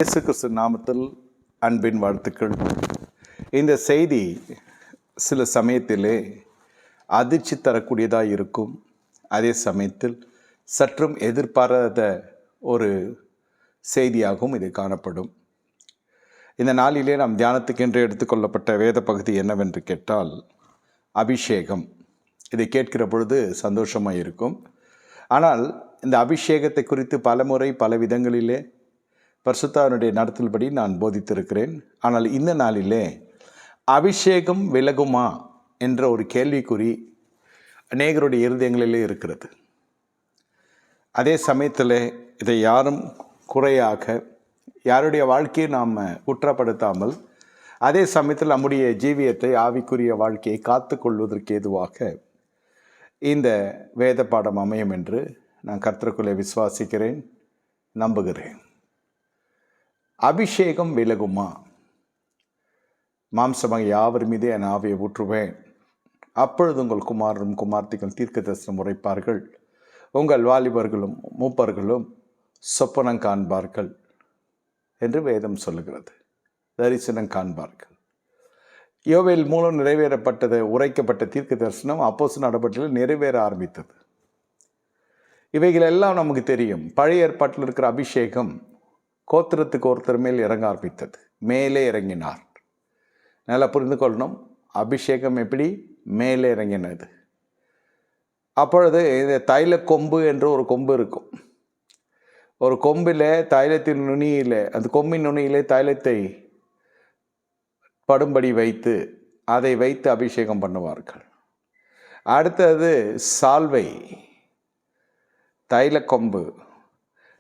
இயேசு கிறிஸ்து நாமத்தில் அன்பின் வாழ்த்துக்கள். இந்த செய்தி சில சமயத்திலே அதிர்ச்சி தரக்கூடியதாக இருக்கும். அதே சமயத்தில் சற்றும் எதிர்பாராத ஒரு செய்தியாகவும் இது காணப்படும். இந்த நாளிலே நாம் தியானத்துக்கென்று எடுத்துக்கொள்ளப்பட்ட வேத பகுதி என்னவென்று கேட்டால் அபிஷேகம். இதை கேட்கிற பொழுது சந்தோஷமாக இருக்கும். ஆனால் இந்த அபிஷேகத்தை குறித்து பலமுறை பல விதங்களிலே பரிசுத்தாவினுடைய நடத்தல்படி நான் போதித்திருக்கிறேன். ஆனால் இந்த நாளிலே அபிஷேகம் விலகுமா என்ற ஒரு கேள்விக்குறி அநேகருடைய இருதயங்களிலே இருக்கிறது. அதே சமயத்தில் இதை யாரும் குறையாக யாருடைய வாழ்க்கையை நாம் குற்றப்படுத்தாமல் அதே சமயத்தில் நம்முடைய ஜீவியத்தை ஆவிக்குரிய வாழ்க்கையை காத்து கொள்வதற்கு ஏதுவாக இந்த வேத பாடம் அமையும் என்று நான் கர்த்தருக்குள்ளே விசுவாசிக்கிறேன், நம்புகிறேன். அபிஷேகம் விலகுமா? மாம்சமாக யாவர் மீது என் ஆவியை ஊற்றுவேன், அப்பொழுது உங்கள் குமாரரும் குமார்த்திகள் தீர்க்க தரிசனம் உரைப்பார்கள், உங்கள் வாலிபர்களும் மூப்பர்களும் சொப்பனம் காண்பார்கள் என்று வேதம் சொல்லுகிறது. தரிசனம் காண்பார்கள். யோவேல் மூலம் நிறைவேறப்பட்டது உரைக்கப்பட்ட தீர்க்க தரிசனம் அப்போஸ்தலர் நடவடிக்கையில் நிறைவேற ஆரம்பித்தது. இவைகள் எல்லாம் நமக்கு தெரியும். பழைய ஏற்பாட்டில் இருக்கிற அபிஷேகம் கோத்திரத்துக்கு ஒருத்தர் மேல் இறங்க ஆரம்பித்தது. மேலே இறங்கினார். நல்லா புரிந்து கொள்ளணும். அபிஷேகம் எப்படி மேலே இறங்கினது? அப்பொழுது இந்த தைல கொம்பு என்று ஒரு கொம்பு இருக்கும். ஒரு கொம்பில் தைலத்தின் நுனியில், அந்த கொம்பின் நுனியிலே தைலத்தை படும்படி வைத்து அதை வைத்து அபிஷேகம் பண்ணுவார்கள். அடுத்தது சால்வை, தைல கொம்பு,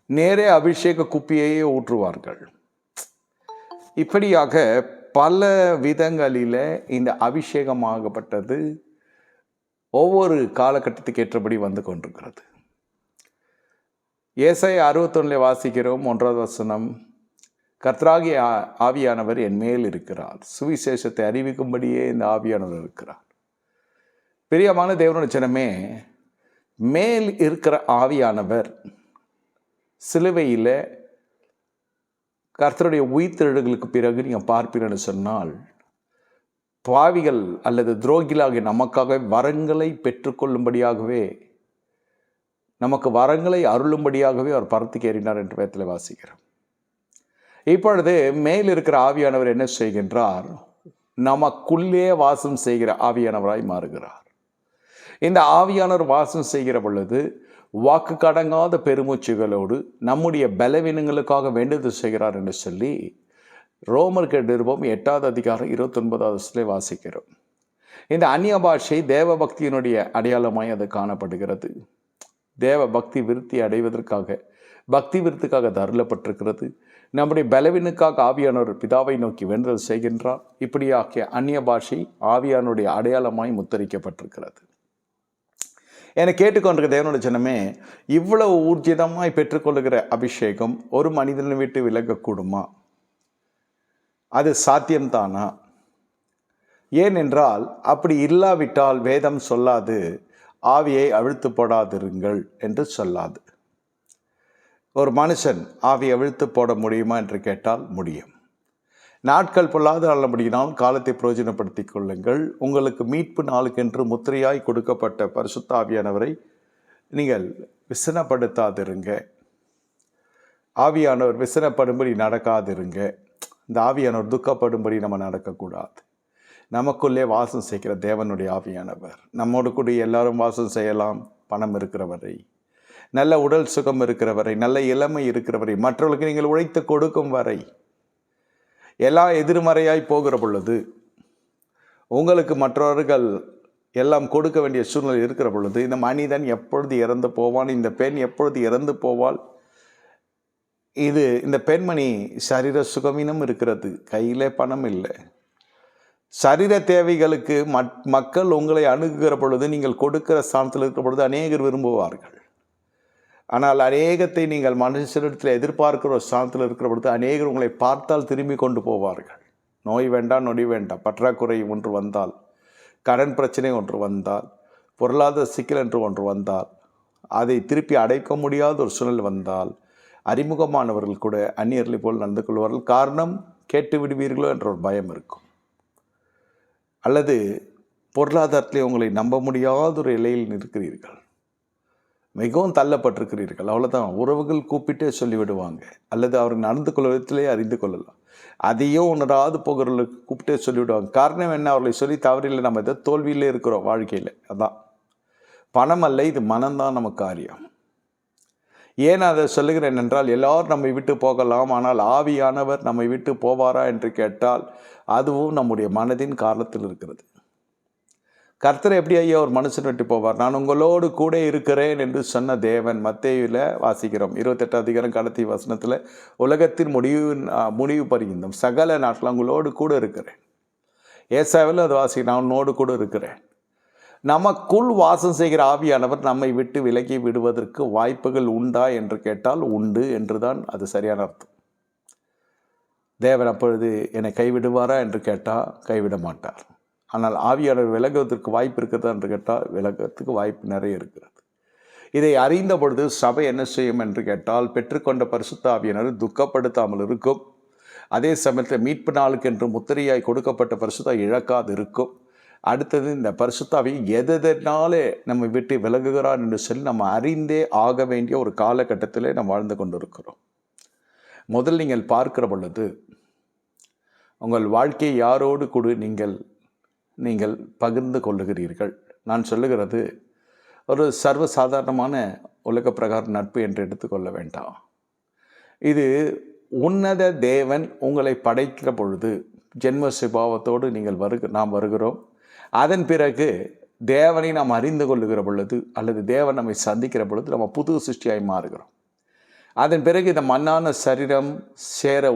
நேரே அபிஷேக குப்பியையே ஊற்றுவார்கள். இப்படியாக பல விதங்களில் இந்த அபிஷேகமாகப்பட்டது ஒவ்வொரு காலகட்டத்துக்கு ஏற்றபடி வந்து கொண்டிருக்கிறது. ஏசாயா 61 வாசிக்கிறோம், 1வது வசனம், கர்த்தராகிய ஆவியானவர் என் மேல் இருக்கிறார், சுவிசேஷத்தை அறிவிக்கும்படியே இந்த ஆவியானவர் இருக்கிறார். பிரியமான தேவனுடைய ஜனமே, மேல் இருக்கிற ஆவியானவர் சிலுவையில் கர்த்தருடைய உயிர்த்தெழுதலுக்கு பிறகு நீங்கள் பார்ப்பீங்கன்னு சொன்னால், பாவிகள் அல்லது துரோகிகளாகிய நமக்காக வரங்களை பெற்றுக்கொள்ளும்படியாகவே, நமக்கு வரங்களை அருளும்படியாகவே அவர் பரத்துக்கு ஏறினார் என்று வேதத்தில் வாசிக்கிறோம். இப்பொழுது மேல் இருக்கிற ஆவியானவர் என்ன செய்கின்றார்? நமக்குள்ளே வாசம் செய்கிற ஆவியானவராய் மாறுகிறார். இந்த ஆவியானவர் வாசம் செய்கிற பொழுது வாக்கு கடங்காத பெருமூச்சுகளோடு நம்முடைய பலவீனங்களுக்காக வேண்டுதல் செய்கிறார் என்று சொல்லி ரோமருக்கு நிருபம் 8வது அதிகாரம் 29வது வாசிக்கிறோம். இந்த அந்நிய பாஷை தேவ பக்தியினுடைய அடையாளமாய் அது காணப்படுகிறது. தேவ பக்தி விருத்தி அடைவதற்காக, பக்தி விருத்துக்காக தருளப்பட்டிருக்கிறது. நம்முடைய பலவீனுக்காக ஆவியானவர் பிதாவை நோக்கி வேண்டுதல் செய்கின்றார். இப்படியாகிய அந்நிய பாஷை ஆவியானுடைய அடையாளமாய் முத்தரிக்கப்பட்டிருக்கிறது. என்னை கேட்டுக்கொண்டிருக்க தேவனுடைய ஜனமே, இவ்வளவு ஊர்ஜிதமாய் பெற்றுக்கொள்ளுகிற அபிஷேகம் ஒரு மனிதனை விட்டு விலகக்கூடுமா? அது சாத்தியம்தானா? ஏனென்றால் அப்படி இல்லாவிட்டால் வேதம் சொல்லாது ஆவியை அவிழ்த்து போடாதிருங்கள் என்று சொல்லாது. ஒரு மனுஷன் ஆவியை அவிழ்த்து போட முடியுமா என்று கேட்டால் முடியும். நாட்கள் பொல்லாத நல்லபடியினால் காலத்தை பிரயோஜனப்படுத்திக் கொள்ளுங்கள். உங்களுக்கு மீட்பு நாளுக்கென்று முத்திரையாய் கொடுக்கப்பட்ட பரிசுத்த ஆவியானவரை நீங்கள் விசனப்படுத்தாதிருங்க. ஆவியானவர் விசனப்படும்படி நடக்காதிருங்க. இந்த ஆவியானவர் துக்கப்படும்படி நம்ம நடக்கக்கூடாது. நமக்குள்ளே வாசம் செய்கிற தேவனுடைய ஆவியானவர் நம்மோடு கூட எல்லாரும் வாசம் செய்யலாம். பணம் இருக்கிறவரை, நல்ல உடல் சுகம் இருக்கிறவரை, நல்ல இளமை இருக்கிறவரை, மற்றவர்களுக்கு நீங்கள் உழைத்து கொடுக்கும் வரை, எல்லாம் எதிர்மறையாய் போகிற பொழுது, உங்களுக்கு மற்றவர்கள் எல்லாம் கொடுக்க வேண்டிய சூழ்நிலை இருக்கிற பொழுது, இந்த மனிதன் எப்பொழுது இறந்து போவான், இந்த பெண் எப்பொழுது இறந்து போவாள், இந்த பெண்மணி சரீர சுகமீனம் இருக்கிறது, கையிலே பணம் இல்லை, சரீர தேவைகளுக்கு மக்கள் உங்களை அணுகுகிற பொழுது, நீங்கள் கொடுக்கிற ஸ்தானத்தில் இருக்கிற பொழுது அநேகர் விரும்புவார்கள். ஆனால் அநேகத்தை நீங்கள் மனுஷனிடத்தில் எதிர்பார்க்கிற ஒரு ஸ்தானத்தில் இருக்கிற பொழுது அநேகர் உங்களை பார்த்தால் திரும்பி கொண்டு போவார்கள். நோய் வேண்டாம், நொடி வேண்டாம், பற்றாக்குறை ஒன்று வந்தால், கடன் பிரச்சனை ஒன்று வந்தால், பொருளாதார சிக்கல் என்று ஒன்று வந்தால், அதை திருப்பி அடைக்க முடியாத ஒரு சூழல் வந்தால், அறிமுகமானவர்கள் கூட அந்நியர்களை போல் நடந்து கொள்வார்கள். காரணம், கேட்டு விடுவீர்களோ என்ற ஒரு பயம் இருக்கும். அல்லது பொருளாதாரத்திலே உங்களை நம்ப முடியாத ஒரு எல்லையில் இருக்கிறீர்கள், மிகவும் தள்ளப்பட்டிருக்கிறீர்கள். அவ்வளோதான், உறவுகள் கூப்பிட்டே சொல்லிவிடுவாங்க. அல்லது அவர் நடந்து கொள்ள விதத்திலே அறிந்து கொள்ளலாம். அதையும் உணராது போகிறவர்களுக்கு கூப்பிட்டே சொல்லிவிடுவாங்க. காரணம் என்ன? அவர்களை சொல்லி தவறில்லை, நம்ம எதோ தோல்வியிலே இருக்கிறோம் வாழ்க்கையில். அதான் பணம் அல்ல, இது மனம்தான் நமக்கு காரியம். ஏன் அதை சொல்லுகிறேன் என்றால், எல்லாரும் நம்மை விட்டு போகலாம், ஆனால் ஆவியானவர் நம்மை விட்டு போவாரா என்று கேட்டால் அதுவும் நம்முடைய மனதின் காரணத்தில் இருக்கிறது. கர்த்தர் எப்படி ஐயா ஒரு மனுஷன் விட்டு போவார்? நான் உங்களோடு கூட இருக்கிறேன் என்று சொன்ன தேவன். மத்தேயுவில் வாசிக்கிறோம் 28 அதிகாரம் கடைசி வசனத்தில், உலகத்தின் முடிவு பரிந்தும் சகல நாட்கள் உங்களோடு கூட இருக்கிறேன். ஏசாவில் அது வாசி, நான் உன்னோடு கூட இருக்கிறேன். நமக்குள் வாசம் செய்கிற ஆவியானவர் நம்மை விட்டு விலகி விடுவதற்கு வாய்ப்புகள் உண்டா என்று கேட்டால் உண்டு என்றுதான் அது சரியான அர்த்தம். தேவன் அப்பொழுது என்னை கைவிடுவாரா என்று கேட்டால் கைவிட மாட்டார். ஆனால் ஆவியானவர் விலகுவதற்கு வாய்ப்பு இருக்கிறதா என்று கேட்டால் விலகிறதுக்கு வாய்ப்பு நிறைய இருக்கிறது. இதை அறிந்த பொழுது சபை என்ன செய்யும் என்று கேட்டால், பெற்றுக்கொண்ட பரிசுத்த ஆவியானவர் துக்கப்படுத்தாமல் இருக்கும். அதே சமயத்தில் மீட்பு நாளுக்கு என்று முத்திரையாய் கொடுக்கப்பட்ட பரிசுத்த இழக்காது இருக்கும். அடுத்தது, இந்த பரிசுத்தாவி எதனாலே நம்ம விட்டு விலகுகிறார் என்று சொல்லி நம்ம அறிந்தே ஆக வேண்டிய ஒரு காலகட்டத்திலே நாம் வாழ்ந்து கொண்டிருக்கிறோம். முதல் நீங்கள் பார்க்கிற பொழுது உங்கள் வாழ்க்கையை யாரோடு கூட நீங்கள் பகிர்ந்து கொள்ளுகிறீர்கள்? நான் சொல்லுகிறது ஒரு சர்வசாதாரணமான உலக பிரகார நட்பு என்று எடுத்துக்கொள்ள வேண்டாம். இது உன்னத தேவன் உங்களை படைக்கிற பொழுது ஜென்ம சுபாவத்தோடு நாம் வருகிறோம். அதன் பிறகு தேவனை நாம் அறிந்து கொள்ளுகிற பொழுது, அல்லது தேவன் நம்மை சந்திக்கிற பொழுது நம்ம புது சிருஷ்டியாய் மாறுகிறோம். அதன் பிறகு இந்த மண்ணான சரீரம்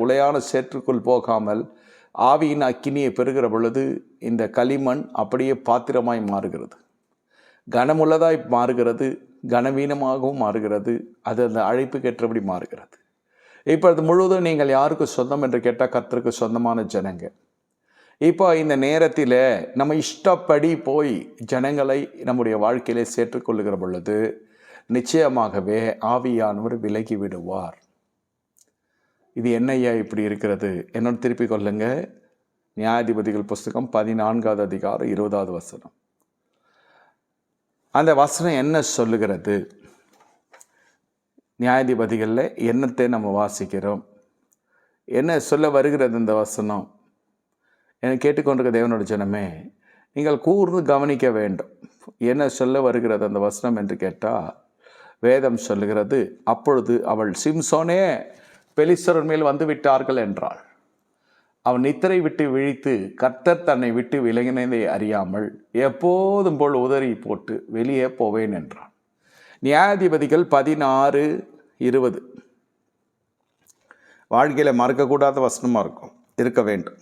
உளையான சேற்றுக்குள் போகாமல் ஆவியின் அக்கினியை பெறுகிற பொழுது இந்த களிமண் அப்படியே பாத்திரமாய் மாறுகிறது, கனமுள்ளதாய் மாறுகிறது, கனவீனமாகவும் மாறுகிறது. அது அந்த அழைப்புக்கேற்றபடி மாறுகிறது. இப்பொழுது முழுவதும் நீங்கள் யாருக்கு சொந்தம் என்று கேட்டால் கர்த்தருக்கு சொந்தமான ஜனங்க. இப்போ இந்த நேரத்தில் நம்ம இஷ்டப்படி போய் ஜனங்களை நம்முடைய வாழ்க்கையிலே சேர்த்துக்கொள்ளுகிற பொழுது நிச்சயமாகவே ஆவியானவர் விலகி விடுவார். இது என்னையா இப்படி இருக்கிறது? என்னோட திருப்பிக் கொள்ளுங்க. நியாயாதிபதிகள் புஸ்தகம் 14வது அதிகாரம் 20வது வசனம். அந்த வசனம் என்ன சொல்லுகிறது? நியாயாதிபதிகளில் என்னத்தை நம்ம வாசிக்கிறோம்? என்ன சொல்ல வருகிறது இந்த வசனம்? என்னை கேட்டுக்கொண்டிருக்க தேவனோட ஜனமே, நீங்கள் கூர்ந்து கவனிக்க வேண்டும். என்ன சொல்ல வருகிறது அந்த வசனம் என்று கேட்டால், வேதம் சொல்லுகிறது, அப்பொழுது அவள், சிம்சோனே, பெலிஸ்தரின் மேல் வந்து விட்டார்கள் என்றாள். அவன் நித்திரை விட்டு விழித்து கர்த்தர் தன்னை விட்டு விலகினதை அறியாமல் எப்போதும் போல் உதறி போட்டு வெளியே போவேன் என்றான். நியாயாதிபதிகள் 16:20 வாழ்க்கையில் மறக்கக்கூடாத வசனமாக இருக்க வேண்டும்.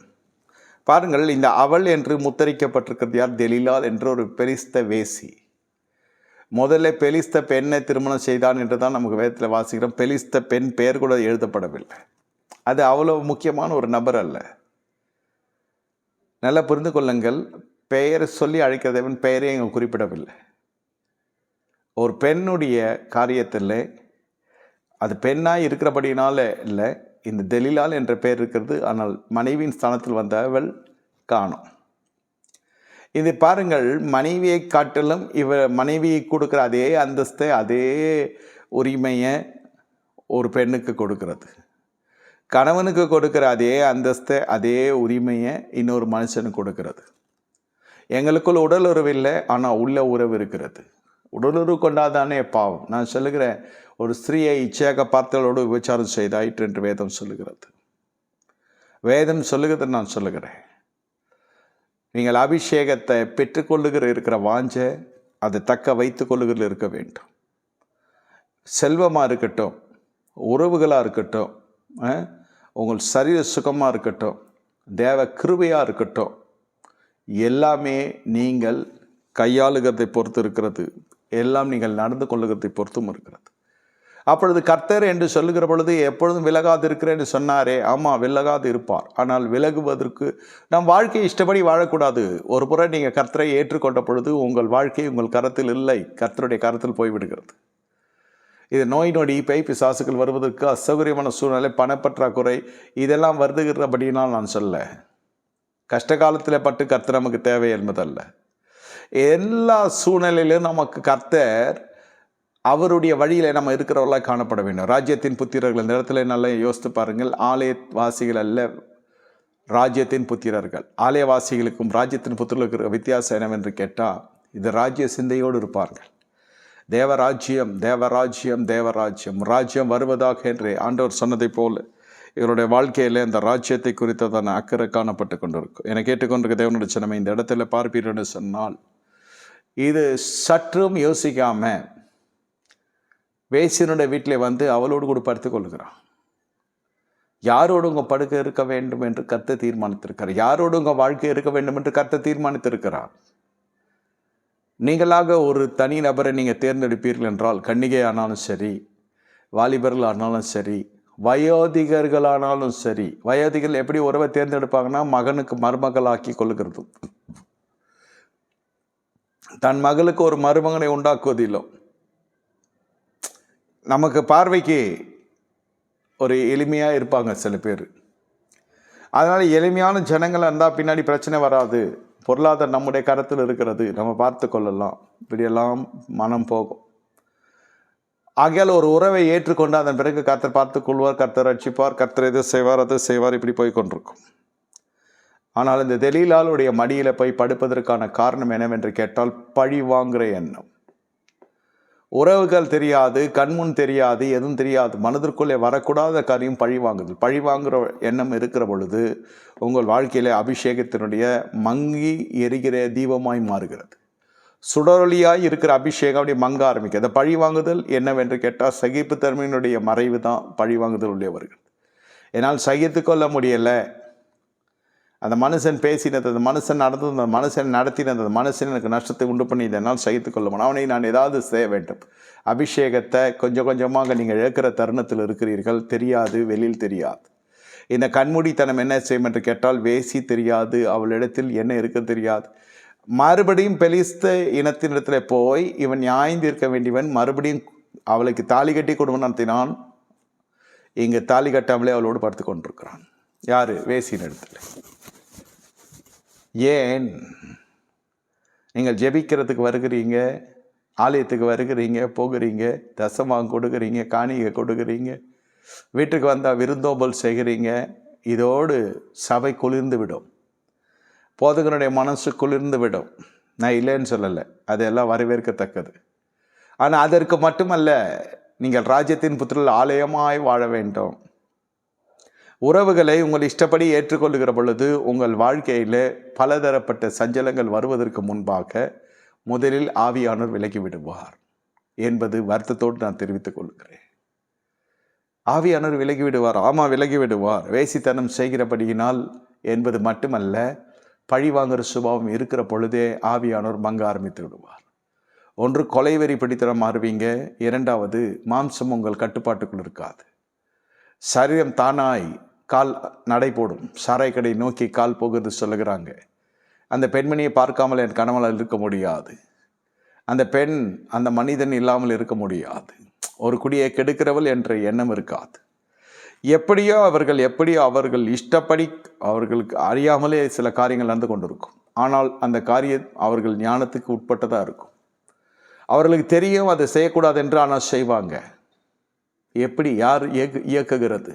பாருங்கள், இந்த அவள் என்று முத்தரிக்கப்பட்டிருக்கிறது யார்? தெலீலாள் என்ற ஒரு பெலிஸ்த வேசி. முதல்ல பெலிஸ்த பெண்ணை திருமணம் செய்தான் என்று தான் நமக்கு வேதத்தில் வாசிக்கிறோம். பெலிஸ்த பெண் பெயர் கூட எழுதப்படவில்லை. அது அவ்வளோ முக்கியமான ஒரு நபர் அல்ல. நல்லா புரிந்து கொள்ளுங்கள். பெயரை சொல்லி அழைக்கிற தேவன் பெயரே இங்கே குறிப்பிடவில்லை. ஒரு பெண்ணுடைய காரியத்தில் அது பெண்ணாய் இருக்கிறபடினால இல்லை, இந்த தெலீலாள் என்ற பெயர் இருக்கிறது. ஆனால் மனைவியின் ஸ்தானத்தில் வந்த அவள் காணோம். இது பாருங்கள், மனைவியை காட்டிலும் மனைவியை கொடுக்குற அதே அந்தஸ்தை, அதே உரிமையை ஒரு பெண்ணுக்கு கொடுக்கிறது. கணவனுக்கு கொடுக்குற அதே அந்தஸ்தை, அதே உரிமையை இன்னொரு மனுஷனுக்கு கொடுக்கிறது. எங்களுக்குள்ள உடல் உறவு இல்லை, ஆனால் உள்ள உறவு இருக்கிறது. உடலுறவு கொண்டாதானே பாவம். நான் சொல்லுகிறேன், ஒரு ஸ்திரீயை இச்சையாக பார்த்தவளோடு விபச்சாரம் செய்தாயிற்று என்று வேதம் சொல்லுகிறது. வேதம் சொல்லுகிறது, நான் சொல்லுகிறேன். நீங்கள் அபிஷேகத்தை இருக்கிற வாஞ்சை அதை தக்க வைத்து கொள்ளுகிறதுல இருக்க வேண்டும். செல்வமாக இருக்கட்டும், உறவுகளாக இருக்கட்டும், உங்கள் சரீர சுகமாக இருக்கட்டும், தேவ கிருபையாக இருக்கட்டும், எல்லாமே நீங்கள் கையாளுகிறதை பொறுத்து இருக்கிறது. எல்லாம் நீங்கள் நடந்து கொள்ளுகிறதை பொறுத்தும் இருக்கிறது. அப்பொழுது கர்த்தர் என்று சொல்லுகிற பொழுது எப்பொழுதும் விலகாது இருக்கிறேன் என்று சொன்னாரே. ஆமாம், விலகாது இருப்பார். ஆனால் விலகுவதற்கு நம் வாழ்க்கையை இஷ்டப்படி வாழக்கூடாது. ஒரு புறம் நீங்கள் கர்த்தரை ஏற்றுக்கொண்ட பொழுது உங்கள் வாழ்க்கை உங்கள் கரத்தில் இல்லை, கர்த்தருடைய கரத்தில் போய்விடுகிறது. இது நோய் நொடி பேய் பிசாசுகள் வருவதற்கு அசௌகரியமான சூழ்நிலை, பணப்பற்றாக்குறை இதெல்லாம் வருதுகிறபடினால் நான் சொல்ல. கஷ்ட காலத்தில் பட்டு கர்த்தர் நமக்கு தேவை என்பதல்ல. எல்லா சூழ்நிலையிலும் நமக்கு கர்த்தர் அவருடைய வழியில் நம்ம இருக்கிறவர்களாக காணப்பட வேண்டும். ராஜ்யத்தின் புத்திரர்கள், இந்த இடத்துல நல்லா யோசித்து பாருங்கள். ஆலயவாசிகள் அல்ல, ராஜ்யத்தின் புத்திரர்கள். ஆலயவாசிகளுக்கும் ராஜ்யத்தின் புத்திரர்களுக்கு இருக்கிற வித்தியாசம் என்னவென்று கேட்டால், இது ராஜ்ய சிந்தையோடு இருப்பார்கள். தேவராஜ்யம் தேவராஜ்யம் தேவராஜ்யம், ராஜ்யம் வருவதாக என்று ஆண்டவர் சொன்னதை போல் இவருடைய வாழ்க்கையில் அந்த ராஜ்யத்தை குறித்ததான அக்கறை காணப்பட்டு கொண்டிருக்கும். என கேட்டுக்கொண்டிருக்க தேவனுடைய சின்னமை இந்த இடத்துல பார்ப்பீர்கள் சொன்னால், இது சற்றும் யோசிக்காம வேசியனுடைய வீட்டில் வந்து அவளோடு கூட படுத்து கொள்கிறான். யாரோடு உங்கள் படுக்க இருக்க வேண்டும் என்று கர்த்தர் தீர்மானித்திருக்கிறார். யாரோடு உங்கள் வாழ்க்கை இருக்க வேண்டும் என்று கர்த்தர் தீர்மானித்திருக்கிறார். நீங்களாக ஒரு தனி நபரை நீங்கள் தேர்ந்தெடுப்பீர்கள் என்றால், கன்னிகை ஆனாலும் சரி, வாலிபர்கள் ஆனாலும் சரி, வயோதிகர்களானாலும் சரி. வயோதிகர்கள் எப்படி உறவை தேர்ந்தெடுப்பாங்கன்னா, மகனுக்கு மருமகள் ஆக்கி கொள்ளுகிறது. தன் மகளுக்கு ஒரு மருமகனை உண்டாக்குவதில்லை. நமக்கு பார்வைக்கு ஒரு எளிமையாக இருப்பாங்க சில பேர். அதனால் எளிமையான ஜனங்கள் இருந்தால் பின்னாடி பிரச்சனை வராது. பொருளாதாரம் நம்முடைய கரத்தில் இருக்கிறது, நம்ம பார்த்து கொள்ளலாம், இப்படியெல்லாம் மனம் போகும். ஆகையால் ஒரு உறவை ஏற்றுக்கொண்டு அதன் பிறகு கர்த்தர் பார்த்து கொள்வார், கர்த்தர் ரட்சிப்பார், கர்த்தர் எது செய்வார் அது செய்வார், இப்படி போய் கொண்டிருக்கும். ஆனால் இந்த தெலீலாளுடைய மடியில் போய் படுப்பதற்கான காரணம் என்னவென்று கேட்டால், பழி வாங்குகிற எண்ணம். உறவுகள் தெரியாது, கண்முன் தெரியாது, எதுவும் தெரியாது, மனதிற்குள்ளே வரக்கூடாத காரியம் பழி வாங்குதல். பழி வாங்குகிற எண்ணம் இருக்கிற பொழுது உங்கள் வாழ்க்கையில் அபிஷேகத்தினுடைய மங்கி எரிகிற தீபமாய் மாறுகிறது. சுடரொலியாய் இருக்கிற அபிஷேகம் அப்படி மங்க ஆரம்பிக்கும். அந்த பழி வாங்குதல் என்னவென்று கேட்டால், சகிப்புத்தன்மையினுடைய மறைவு தான் பழி வாங்குதல் உள்ளே வருகிறது. என்னால் சகித்து கொள்ள முடியலை, அந்த மனுஷன் பேசினது, அந்த மனுஷன் நடந்தது, அந்த மனுஷன் நடத்தினது, அந்த மனுஷன் எனக்கு நஷ்டத்தை உண்டு பண்ணி இதனால் சகித்து கொள்ள முடியும், அவனை நான் ஏதாவது செய்ய வேண்டும். அபிஷேகத்தை கொஞ்சம் கொஞ்சமாக நீங்கள் இழக்கிற தருணத்தில் இருக்கிறீர்கள். தெரியாது, வெளியில் தெரியாது. இந்த கண்மூடித்தனம் என்ன செய்யும் என்று கேட்டால், வேசி தெரியாது, அவளிடத்தில் என்ன இருக்க தெரியாது. மறுபடியும் பெலிஸ்த இனத்தினிடத்தில் போய் இவன் நியாய்ந்து இருக்க வேண்டியவன் மறுபடியும் அவளுக்கு தாலி கட்டி குடும்பம் நடத்தினான். இங்கே தாலி கட்டாமலே அவளோடு படுத்து கொண்டிருக்கிறான். யார்? வேசியின் இடத்துல. ஏன்? நீங்கள் ஜெபிக்கிறதுக்கு வருகிறீங்க, ஆலயத்துக்கு வருகிறீங்க, போகிறீங்க, தசமாக கொடுக்குறீங்க, காணிகை கொடுக்குறீங்க, வீட்டுக்கு வந்தால் விருந்தோம்பல் செய்கிறீங்க. இதோடு சபை குளிர்ந்து விடும், போதகனுடைய மனசு குளிர்ந்து விடும். நான் இல்லைன்னு சொல்லலை, அதெல்லாம் வரவேற்கத்தக்கது. ஆனால் அதற்கு மட்டுமல்ல, நீங்கள் ராஜ்யத்தின் புத்திரர்கள் ஆலயமாய் வாழ வேண்டும். உறவுகளை உங்கள் இஷ்டப்படி ஏற்றுக்கொள்ளுகிற பொழுது உங்கள் வாழ்க்கையில் பலதரப்பட்ட சஞ்சலங்கள் வருவதற்கு முன்பாக முதலில் ஆவியானவர் விலகி விடுவார் என்பது வருத்தத்தோடு நான் தெரிவித்துக் கொள்கிறேன். ஆவியானவர் விலகி விடுவார். ஆமாம், விலகி விடுவார். வேசித்தனம் செய்கிறபடியினால் என்பது மட்டுமல்ல, பழி வாங்குகிற சுபாவம் இருக்கிற பொழுதே ஆவியானவர் மங்க ஆரம்பித்து விடுவார். ஒன்று, கொலைவெறி பிடித்தனம் மாறுவீங்க. இரண்டாவது, மாம்சம் உங்கள் கட்டுப்பாட்டுக்குள் இருக்காது. சரீரம் தானாய் கால் நடை போடும். சாராய் கடை நோக்கி கால் போகுது சொல்லுகிறாங்க. அந்த பெண்மணியை பார்க்காமல் என் கணவனால் இருக்க முடியாது. அந்த பெண் அந்த மனிதன் இல்லாமல் இருக்க முடியாது. ஒரு குடியை கெடுக்கிறவள் என்ற எண்ணம் இருக்காது. எப்படியோ அவர்கள் இஷ்டப்படி அவர்களுக்கு அறியாமலே சில காரியங்கள் நடந்து கொண்டிருக்கும். ஆனால் அந்த காரியம் அவர்கள் ஞானத்துக்கு உட்பட்டதாக இருக்கும். அவர்களுக்கு தெரியும் அதை செய்யக்கூடாது என்று, ஆனால் செய்வாங்க. எப்படி? யார் இயக்குகிறது?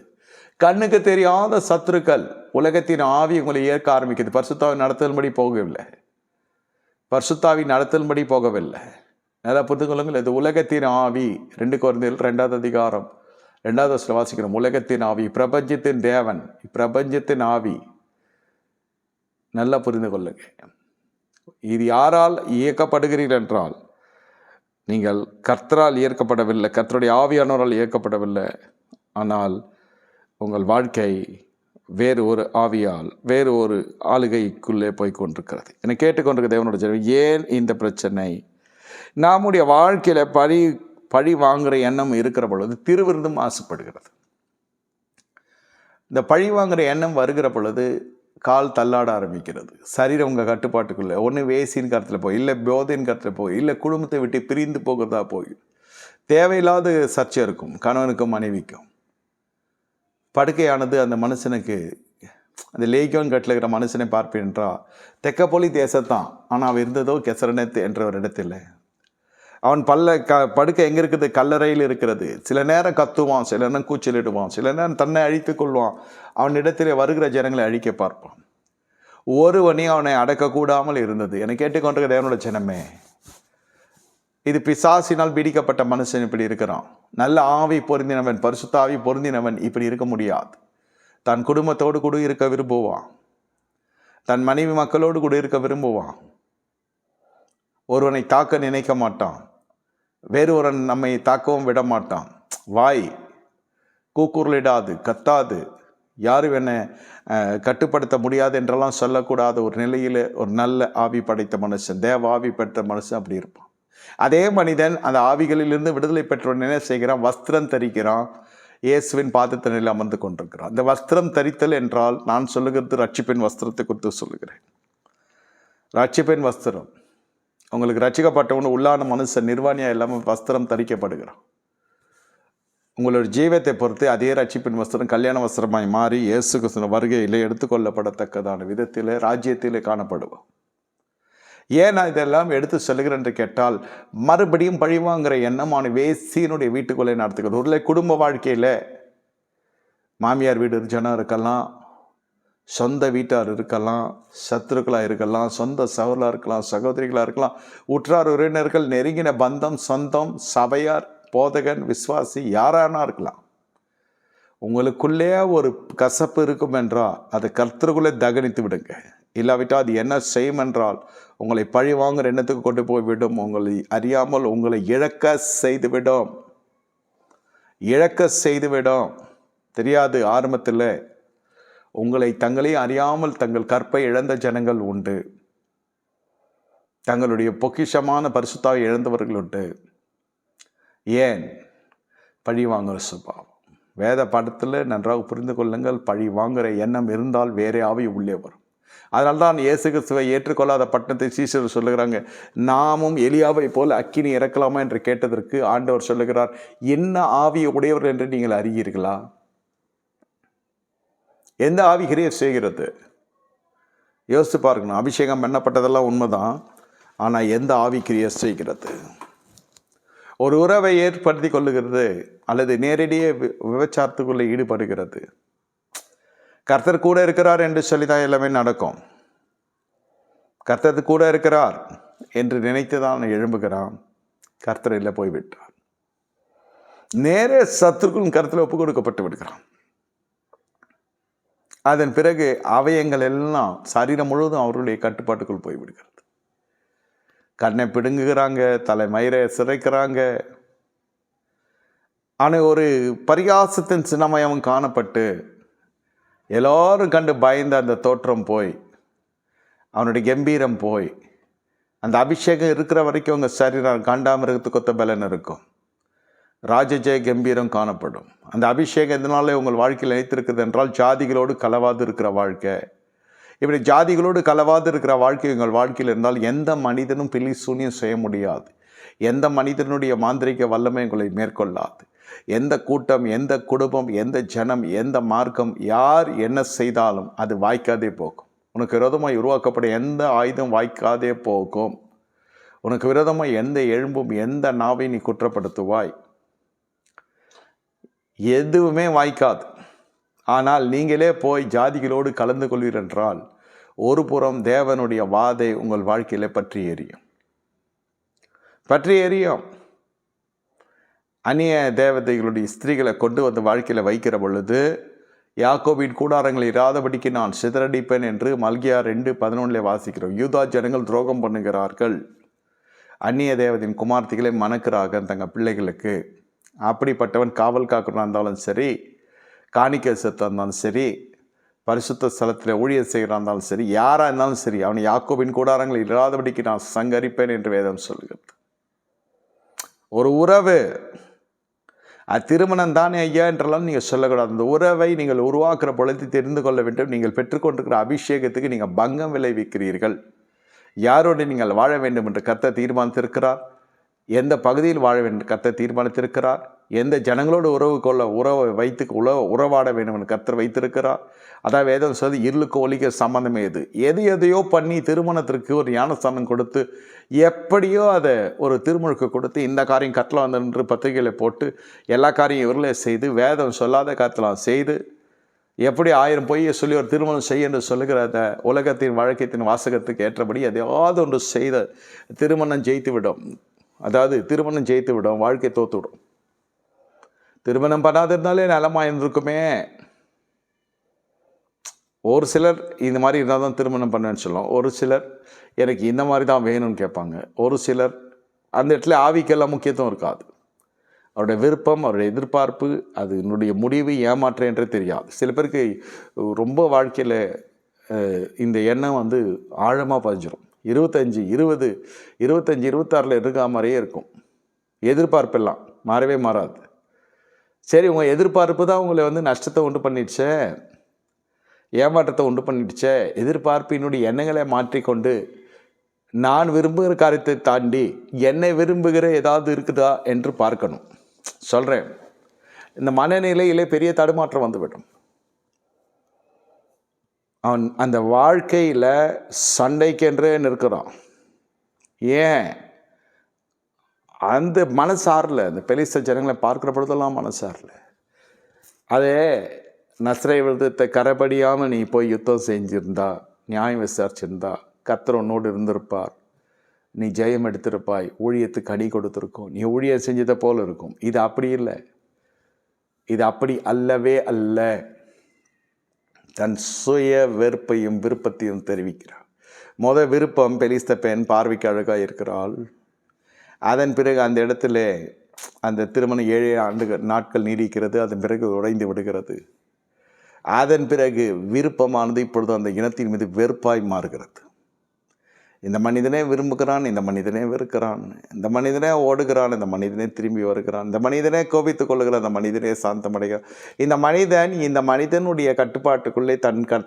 கண்ணுக்கு தெரியாத சத்துருக்கள். உலகத்தின் ஆவி உங்களை இயக்க ஆரம்பிக்குது. பரிசுத்தாவின் நடத்தல்படி போகவில்லை. நல்லா புரிந்து கொள்ளுங்கள். இது உலகத்தின் ஆவி. 2 கொரிந்தியர் 2வது அதிகாரம் 2வது வசனம் வாசிக்கிறோம். உலகத்தின் ஆவி, பிரபஞ்சத்தின் தேவன், பிரபஞ்சத்தின் ஆவி. நல்லா புரிந்து கொள்ளுங்க. இது யாரால் இயக்கப்படுகிறீர்கள் என்றால், நீங்கள் கர்த்தரால் இயக்கப்படவில்லை, கர்த்தருடைய ஆவியானவரால் இயக்கப்படவில்லை. ஆனால் உங்கள் வாழ்க்கை வேறு ஒரு ஆவியால் வேறு ஒரு ஆளுகைக்குள்ளே போய் கொண்டிருக்கிறது. என்னை கேட்டுக்கொண்டிருக்க தேவனோட ஜனம், ஏன் இந்த பிரச்சனை? நம்முடைய வாழ்க்கையில் பழி வாங்குகிற எண்ணம் இருக்கிற பொழுது திருவிருந்தும் ஆசைப்படுகிறது. இந்த பழி வாங்குகிற எண்ணம் வருகிற பொழுது கால் தள்ளாட ஆரம்பிக்கிறது. சரீரம் உங்கள் கட்டுப்பாட்டுக்குள்ளே. ஒன்று வேசின் கருத்தில் போய், இல்லை போதையின் கருத்தில் போய், இல்லை குடும்பத்தை விட்டு பிரிந்து போகிறதா போய், தேவையில்லாத சர்ச்சை இருக்கும் கணவனுக்கும் மனைவிக்கும். படுக்கையானது அந்த மனுஷனுக்கு, அந்த லேகியோன் கட்டில் இருக்கிற மனுஷனை பார்ப்பேன் என்றால் தெக்கப்பொலி தேசத்தான், ஆனால் அவன் இருந்ததோ கெசரனேத் என்ற ஒரு இடத்துல. அவன் படுக்கை எங்கே இருக்குது? கல்லறையில் இருக்கிறது. சில நேரம் கத்துவான், சில நேரம் கூச்சலிடுவான், சில நேரம் தன்னை அழித்து கொள்வான். அவன் இடத்திலே வருகிற ஜனங்களை அழிக்க பார்ப்பான். ஒருவனையும் அவனை அடக்கக்கூடாமல் இருந்தது. என்னை கேட்டுக்கொண்டிருக்கிற தேவனோட ஜனமே, இது பிசாசினால் பீடிக்கப்பட்ட மனுஷன் இப்படி இருக்கிறான். நல்ல ஆவி பொருந்தினவன், பரிசுத்த ஆவி பொருந்தினவன் இப்படி இருக்க முடியாது. தன் குடும்பத்தோடு கூட இருக்க விரும்புவான், தன் மனைவி மக்களோடு கூட இருக்க விரும்புவான். ஒருவனை தாக்க நினைக்க மாட்டான், வேறு ஒருவன் நம்மை தாக்கவும் விட மாட்டான். வாய் கூக்குரலிடாது, கத்தாது, யாரும் என்னை கட்டுப்படுத்த முடியாது என்றெல்லாம் சொல்லக்கூடாத ஒரு நிலையில் ஒரு நல்ல ஆவி படைத்த மனுஷன், தேவ ஆவி பெற்ற மனுஷன் அப்படி இருப்பான். அதே மனிதன் அந்த ஆவிகளிலிருந்து விடுதலை பெற்றவன் என்ன செய்கிறான்? வஸ்திரம் தரிக்கிறான், இயேசுவின் பாதத்தினில் அமர்ந்து கொண்டிருக்கிறான். இந்த வஸ்திரம் தரித்தல் என்றால் நான் சொல்லுகிறது ரட்சிப்பின் வஸ்திரத்தை குறித்து சொல்லுகிறேன். ரட்சிப்பின் வஸ்திரம், உங்களுக்கு ரட்சிக்கப்பட்டவன் உள்ளான மனுஷன் நிர்வாணியாக இல்லாமல் வஸ்திரம் தரிக்கப்படுகிறான். உங்களோட ஜீவத்தை பொறுத்து அதே ரட்சிப்பின் வஸ்திரம் கல்யாண வஸ்திரமாய் மாறி இயேசு கிறிஸ்துவின் வருகையிலே எடுத்துக்கொள்ளப்படத்தக்கதான விதத்தில் ராஜ்யத்திலே காணப்படுவோம். ஏன் நான் இதெல்லாம் எடுத்து சொல்லுகிறேன் என்று கேட்டால், மறுபடியும் பழிவாங்கிற எண்ணமான வேசியினுடைய வீட்டுக்குள்ளே நடத்துகிறது. ஒரு குடும்ப வாழ்க்கையில் மாமியார் வீடு ஜனம் இருக்கலாம், சொந்த வீட்டார் இருக்கலாம், சத்துருக்களாக இருக்கலாம், சொந்த சகோதராக இருக்கலாம், சகோதரிகளாக இருக்கலாம், உற்றார் உறவினர்கள், நெருங்கின பந்தம், சொந்தம், சபையார், போதகன், விசுவாசி, யாரானா இருக்கலாம். உங்களுக்குள்ளே ஒரு கசப்பு இருக்கும் என்றால் அதை கர்த்தருக்குள்ளே தகனித்து விடுங்க. இல்லாவிட்டால் அது என்ன செய்யும் என்றால் உங்களை பழி வாங்குற எண்ணத்துக்கு கொண்டு போய்விடும். உங்களை அறியாமல் உங்களை இழக்க செய்துவிடும். தெரியாது. ஆரம்பத்தில் உங்களை தங்களே அறியாமல் தங்கள் கற்பை இழந்த ஜனங்கள் உண்டு. தங்களுடைய பொக்கிஷமான பரிசுத்தாவை இழந்தவர்கள் உண்டு. ஏன்? பழி வாங்குற சுபாவம். வேத பாடத்தில் நன்றாக புரிந்து கொள்ளுங்கள். பழி வாங்குகிற எண்ணம் இருந்தால் வேறே ஆவி உள்ளே வரும். அதனால்தான் இயேசு கிறிஸ்துவை ஏற்றுக்கொள்ளாத பட்டணத்தை சீஷர் சொல்லுகிறாங்க, நாமும் எலியாவை போல் அக்கினி இறக்கலாமா என்று கேட்டதற்கு ஆண்டவர் சொல்லுகிறார், என்ன ஆவி உடையவர்கள் என்று நீங்கள் அறியீர்களா? எந்த ஆவி கிரியை செய்கிறது? யோசித்து பார்க்கணும். அபிஷேகம் பண்ணப்பட்டதெல்லாம் உண்மைதான், ஆனால் எந்த ஆவி கிரியை செய்கிறது? ஒரு உறவை ஏற்படுத்தி கொள்ளுகிறது அல்லது நேரடியே விபச்சாரத்துக்குள்ளே ஈடுபடுகிறது. கர்த்தர் கூட இருக்கிறார் என்று சொல்லிதான் எல்லாமே நடக்கும். கர்த்தர் கூட இருக்கிறார் என்று நினைத்துதான் எழும்புகிறான். கர்த்தர் இல்லை, போய்விட்டார். நேரே சத்துருக்கும் கர்த்தர் ஒப்பு கொடுக்கப்பட்டு விடுகிறான். அதன் பிறகு அவயங்கள் எல்லாம் சரீரம் முழுவதும் அவருடைய கட்டுப்பாட்டுக்குள் போய்விடுகிறது. கண்ணை பிடுங்குகிறாங்க, தலைமயிரை சிறைக்கிறாங்க. ஆனால் ஒரு பரிகாசத்தின் சின்னமயம் காணப்பட்டு எல்லோரும் கண்டு பயந்த அந்த தோற்றம் போய், அவனுடைய கம்பீரம் போய், அந்த அபிஷேகம் இருக்கிற வரைக்கும் உங்கள் சரீரம் காண்டாமிருகத்துக்கு கொத்த பலன் இருக்கும். ராஜஜெய கம்பீரம் காணப்படும். அந்த அபிஷேகம் எதனால உங்கள் வாழ்க்கையில் நினைத்திருக்குது என்றால் ஜாதிகளோடு கலவாது இருக்கிற வாழ்க்கை. இப்படி ஜாதிகளோடு கலவாது இருக்கிற வாழ்க்கை உங்கள் வாழ்க்கையில் இருந்தால் எந்த மனிதனும் பில்லி சூனியம் செய்ய முடியாது. எந்த மனிதனுடைய மாந்திரிக வல்லமை உங்களை மேற்கொள்ளாது. எந்த கூட்டம், எந்த குடும்பம், எந்த ஜனம், எந்த மார்க்கம், யார் என்ன செய்தாலும் அது வாய்க்காதே போகும். உனக்கு விரோதமாய் உருவாக்கப்படும் எந்த ஆயுதம் வாய்க்காதே போகும். உனக்கு விரோதமாய் எந்த எழும்பும், எந்த நாவை நீ குற்றப்படுத்துவாய், எதுவுமே வாய்க்காது. ஆனால் நீங்களே போய் ஜாதிகளோடு கலந்து கொள்வீர் என்றால் ஒரு புறம் தேவனுடைய வாதை உங்கள் வாழ்க்கையில் பற்றி எரியும். அந்நிய தேவதைகளுடைய ஸ்திரீகளை கொண்டு வந்து வாழ்க்கையில் வைக்கிற பொழுது, யாக்கோபின் கூடாரங்கள் இராதபடிக்கு நான் சிதறடிப்பேன் என்று மல்கியா 2:11 வாசிக்கிறோம். யூதா ஜனங்கள் துரோகம் பண்ணுகிறார்கள், அந்நிய தேவதையின் குமார்த்திகளை மணக்கிறார்கள் தங்கள் பிள்ளைகளுக்கு. அப்படிப்பட்டவன் காவல் காக்கிறதா இருந்தாலும் சரி, காணிக்கை செலுத்த இருந்தாலும் சரி, பரிசுத்த ஸ்தலத்தில் ஊழியர் செய்கிறா இருந்தாலும் சரி, யாராக இருந்தாலும் சரி, அவனை யாக்கோபின் கூடாரங்கள் இல்லாதபடிக்கு நான் சங்கரிப்பேன் என்று வேதம் சொல்கிறது. ஒரு உறவு அது திருமணம் தானே ஐயா என்றெல்லாம் நீங்கள் சொல்லக்கூடாது. அந்த உறவை நீங்கள் உருவாக்குற பொழுது தெரிந்து கொள்ள வேண்டும். நீங்கள் பெற்றுக்கொண்டிருக்கிற அபிஷேகத்துக்கு நீங்கள் பங்கம் விளைவிக்கிறீர்கள். யாரோடு நீங்கள் வாழ வேண்டும் என்று கர்த்தர் தீர்மானித்திருக்கிறார். எந்த பகுதியில் வாழ வேண்டும் கர்த்தர் தீர்மானித்திருக்கிறார். எந்த ஜனங்களோடு உறவாட வேண்டும் என்று கர்த்தர் வைத்திருக்கிறார். அதாவது வேதம் சொல்லி இருளுக்கு ஒளிக்கு சம்பந்தமே எதையோ பண்ணி திருமணத்திற்கு ஒரு ஞானஸ்தானம் கொடுத்து எப்படியோ அதை ஒரு திருமுழுக்கு கொடுத்து இந்த காரியம் கட்டலாம் வந்து பத்திரிகையில் போட்டு எல்லா காரியம் இவர்களே செய்து வேதம் சொல்லாத காரியத்தெல்லாம் செய்து எப்படி 1000 பொய்யை சொல்லி ஒரு திருமணம் செய்ய என்று சொல்லுகிற அந்த உலகத்தின் வழக்கத்தின் வாசகத்துக்கு ஏற்றபடி எதையாவது ஒன்று செய்த திருமணம் ஜெயித்து விடும். அதாவது திருமணம் ஜெயித்து விடும், வாழ்க்கை தோத்து விடும். திருமணம் பண்ணாதிருந்தாலே நலமாக இருந்திருக்குமே. ஒரு சிலர் இந்த மாதிரி இருந்தால் தான் திருமணம் பண்ணேன்னு சொல்லுவோம். ஒரு சிலர் எனக்கு இந்த மாதிரி தான் வேணும்னு கேட்பாங்க. ஒரு சிலர் அந்த இடத்துல ஆவிக்கெல்லாம் முக்கியத்துவம் இருக்காது. அவருடைய விருப்பம், அவருடைய எதிர்பார்ப்பு, அது என்னுடைய முடிவு ஏமாற்றம் என்றே தெரியாது. சில பேருக்கு ரொம்ப வாழ்க்கையில் இந்த எண்ணம் வந்து ஆழமாக பதிஞ்சிடும். 25, 20, 25, 26 இருக்கா மாதிரியே இருக்கும். எதிர்பார்ப்பெல்லாம் மாறவே மாறாது. சரி, உங்கள் எதிர்பார்ப்பு தான் உங்களை வந்து நஷ்டத்தை உண்டு பண்ணிடுச்சே, ஏமாற்றத்தை உண்டு பண்ணிடுச்சே. எதிர்பார்ப்பினுடைய எண்ணங்களை மாற்றிக்கொண்டு நான் விரும்புகிற காரியத்தை தாண்டி என்னை விரும்புகிற ஏதாவது இருக்குதா என்று பார்க்கணும். சொல்கிறேன், இந்த மனநிலையிலே பெரிய தடுமாற்றம் வந்துவிடும். அவன் அந்த வாழ்க்கையில் சண்டைக்கென்றே நிற்கிறான். ஏன்? அந்த மனசாரில் அந்த பெலிஸ்த ஜனங்களை பார்க்குற பொழுதெல்லாம் மனசாரில் அதே நஸ்ரேய விருதத்தை கரைபடியாமல் நீ போய் யுத்தம் செஞ்சிருந்தா, நியாயம் விசாரிச்சிருந்தா, கர்த்தர் உன்னோடு இருந்திருப்பார், நீ ஜெயம் எடுத்திருப்பாய், ஊழியத்துக்கு அடி கொடுத்துருக்கோம், நீ ஊழியம் செஞ்சதை போல் இருக்கும். இது அப்படி இல்லை. இது அப்படி அல்லவே அல்ல. தன் சுய வெறுப்பையும் விருப்பத்தையும் தெரிவிக்கிறார். விருப்பம், பெலிஸ்த பெண் பார்வைக்கு அழகாக இருக்கிறாள். அதன் பிறகு அந்த இடத்துல அந்த திருமணம் 7 நாட்கள் நீடிக்கிறது. அதன் பிறகு உடைந்து விடுகிறது. அதன் பிறகு விருப்பமானது இப்பொழுது அந்த இனத்தின் மீது வெறுப்பாய் மாறுகிறது. இந்த மனிதனே விரும்புகிறான், இந்த மனிதனே வெறுக்கிறான், இந்த மனிதனே ஓடுகிறான், இந்த மனிதனே திரும்பி வருகிறான், இந்த மனிதனே கோபித்துக் கொள்ளுகிறான், இந்த மனிதனே சாந்தமடைகிறான். இந்த மனிதனுடைய கட்டுப்பாட்டுக்குள்ளே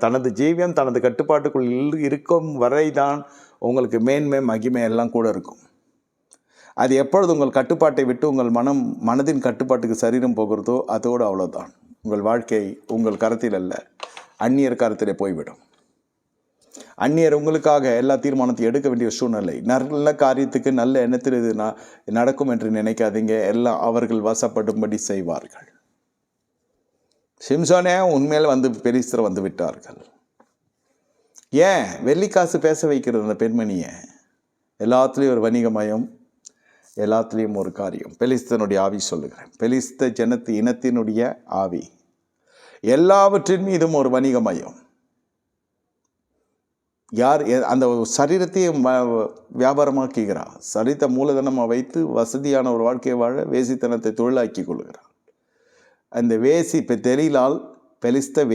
தனது ஜீவியம் தனது கட்டுப்பாட்டுக்குள் இருக்கும் வரைதான் உங்களுக்கு மேன்மை மகிமை எல்லாம் கூட இருக்கும். அது எப்பொழுது உங்கள் கட்டுப்பாட்டை விட்டு உங்கள் மனதின் கட்டுப்பாட்டுக்கு சரீரம் போகிறதோ அதோடு அவ்வளோதான். உங்கள் வாழ்க்கை உங்கள் கரத்தில் அல்ல, அந்நியர் கரத்திலே போய்விடும். அந்நியர் உங்களுக்காக எல்லா தீர்மானத்தையும் எடுக்க வேண்டிய சூழ்நிலை. நல்ல காரியத்துக்கு நல்ல எண்ணத்தில் இது நடக்கும் என்று நினைக்காதீங்க. எல்லாம் அவர்கள் வசப்படும்படி செய்வார்கள். சிம்சோனே உண்மையில் வந்து பெலிஸ்தர் வந்து விட்டார்கள். ஏன்? வெள்ளிக்காசு பேச வைக்கிறது அந்த பெண்மணியை. எல்லாத்துலேயும் ஒரு வணிகமயம், எல்லாத்துலேயும் ஒரு காரியம். பெலிஸ்தனுடைய ஆவி சொல்லுகிறேன். பெலிஸ்த இனத்தினுடைய ஆவி எல்லாவற்றின் மீதும் ஒரு வணிகமயம். யார் அந்த சரீரத்தையும் வியாபாரமாக்குகிறார். சரீரத்தை மூலதனமாக வைத்து வசதியான ஒரு வாழ்க்கையை வாழ வேசித்தனத்தை தொழிலாக்கி கொள்கிறார். அந்த வேசி இப்போ தெரியலால் பெலிஸ்த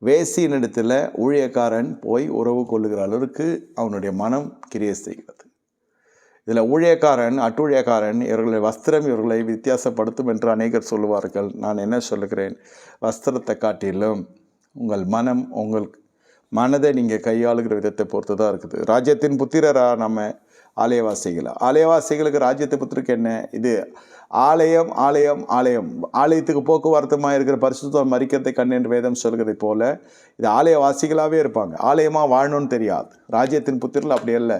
வேசியினிடத்தில் ஊழியக்காரன் போய் உறவு கொள்ளுகிற அளவுக்கு அவனுடைய மனம் கிரியை செய்கிறது. இதில் ஊழியக்காரன் அட்டூழியக்காரன் இவர்களை வஸ்திரம் இவர்களை வித்தியாசப்படுத்தும் என்று அநேகர் சொல்லுவார்கள். நான் என்ன சொல்லுகிறேன்? வஸ்திரத்தை காட்டிலும் உங்கள் மனம், உங்கள் மனதை நீங்கள் கையாளுகிற விதத்தை பொறுத்து தான் இருக்குது. ராஜ்யத்தின் புத்திரரா நம்ம ஆலயவாசிகளுக்கு ராஜ்யத்தை புத்திருக்கு என்ன? இது ஆலயம் ஆலயம் ஆலயம். ஆலயத்துக்கு போக்குவரத்துமாக இருக்கிற பரிசுத்தம் மறிக்கிறதை கண் என்று வேதம் சொல்கிறதை போல இது ஆலயவாசிகளாகவே இருப்பாங்க. ஆலயமாக வாழணும்னு தெரியாது. ராஜ்யத்தின் புத்திரில் அப்படி அல்ல.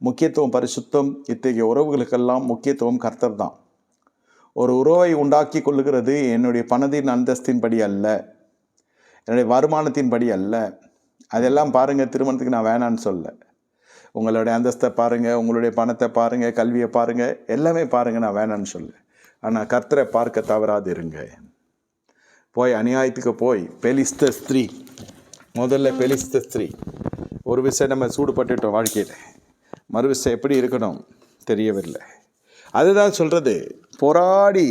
முக்கியத்துவம் பரிசுத்தம். இத்தகைய உறவுகளுக்கெல்லாம் முக்கியத்துவம் கர்த்தர் தான். ஒரு உறவை உண்டாக்கி கொள்ளுகிறது என்னுடைய பணத்தின் அந்தஸ்தின்படி அல்ல, என்னுடைய வருமானத்தின்படி அல்ல. அதெல்லாம் பாருங்கள், திருமணத்துக்கு நான் வேணான்னு சொல்ல. உங்களுடைய அந்தஸ்தை பாருங்கள், உங்களுடைய பணத்தை பாருங்கள், கல்வியை பாருங்கள், எல்லாமே பாருங்கள், நான் வேணான்னு சொல்ல. ஆனால் கர்த்தரை பார்க்க தவறாது இருங்க. போய் அநியாயத்துக்கு போய் பெலிஸ்த ஸ்திரீ, முதல்ல பெலிஸ்த ஸ்திரீ ஒரு விஷயம் நம்ம சூடுபட்டுட்டோம் வாழ்க்கையில். மறு விஷயம் எப்படி இருக்கணும் தெரியவில்லை. அதுதான் சொல்கிறது, போராடி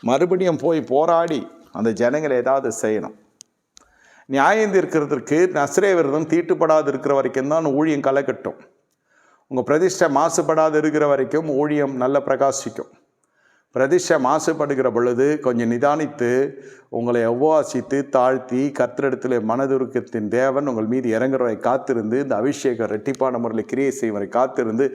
மறுபடியும் போய் போராடி அந்த ஜனங்களை ஏதாவது செய்யணும். நியாயம் தீர்க்கிறதுக்கு நஸ்ரேய விரதம் தீட்டுப்படாது இருக்கிற வரைக்கும் தான் ஊழியம் கலக்கட்டும். உங்கள் பிரதிஷ்டை மாசுபடாது இருக்கிற வரைக்கும் ஊழியம் நல்ல பிரகாசிக்கும். பிரதிஷ்டை மாசுபடுகிற பொழுது கொஞ்சம் நிதானித்து உங்களை உபவாசித்து தாழ்த்தி கர்த்தரிடத்தில் மனதுருக்கத்தின் தேவன் உங்கள் மீது இறங்குறவரை காத்திருந்து இந்த அபிஷேகம் ரெட்டிப்பான முறையில் கிரியை செய்வரை காத்திருந்து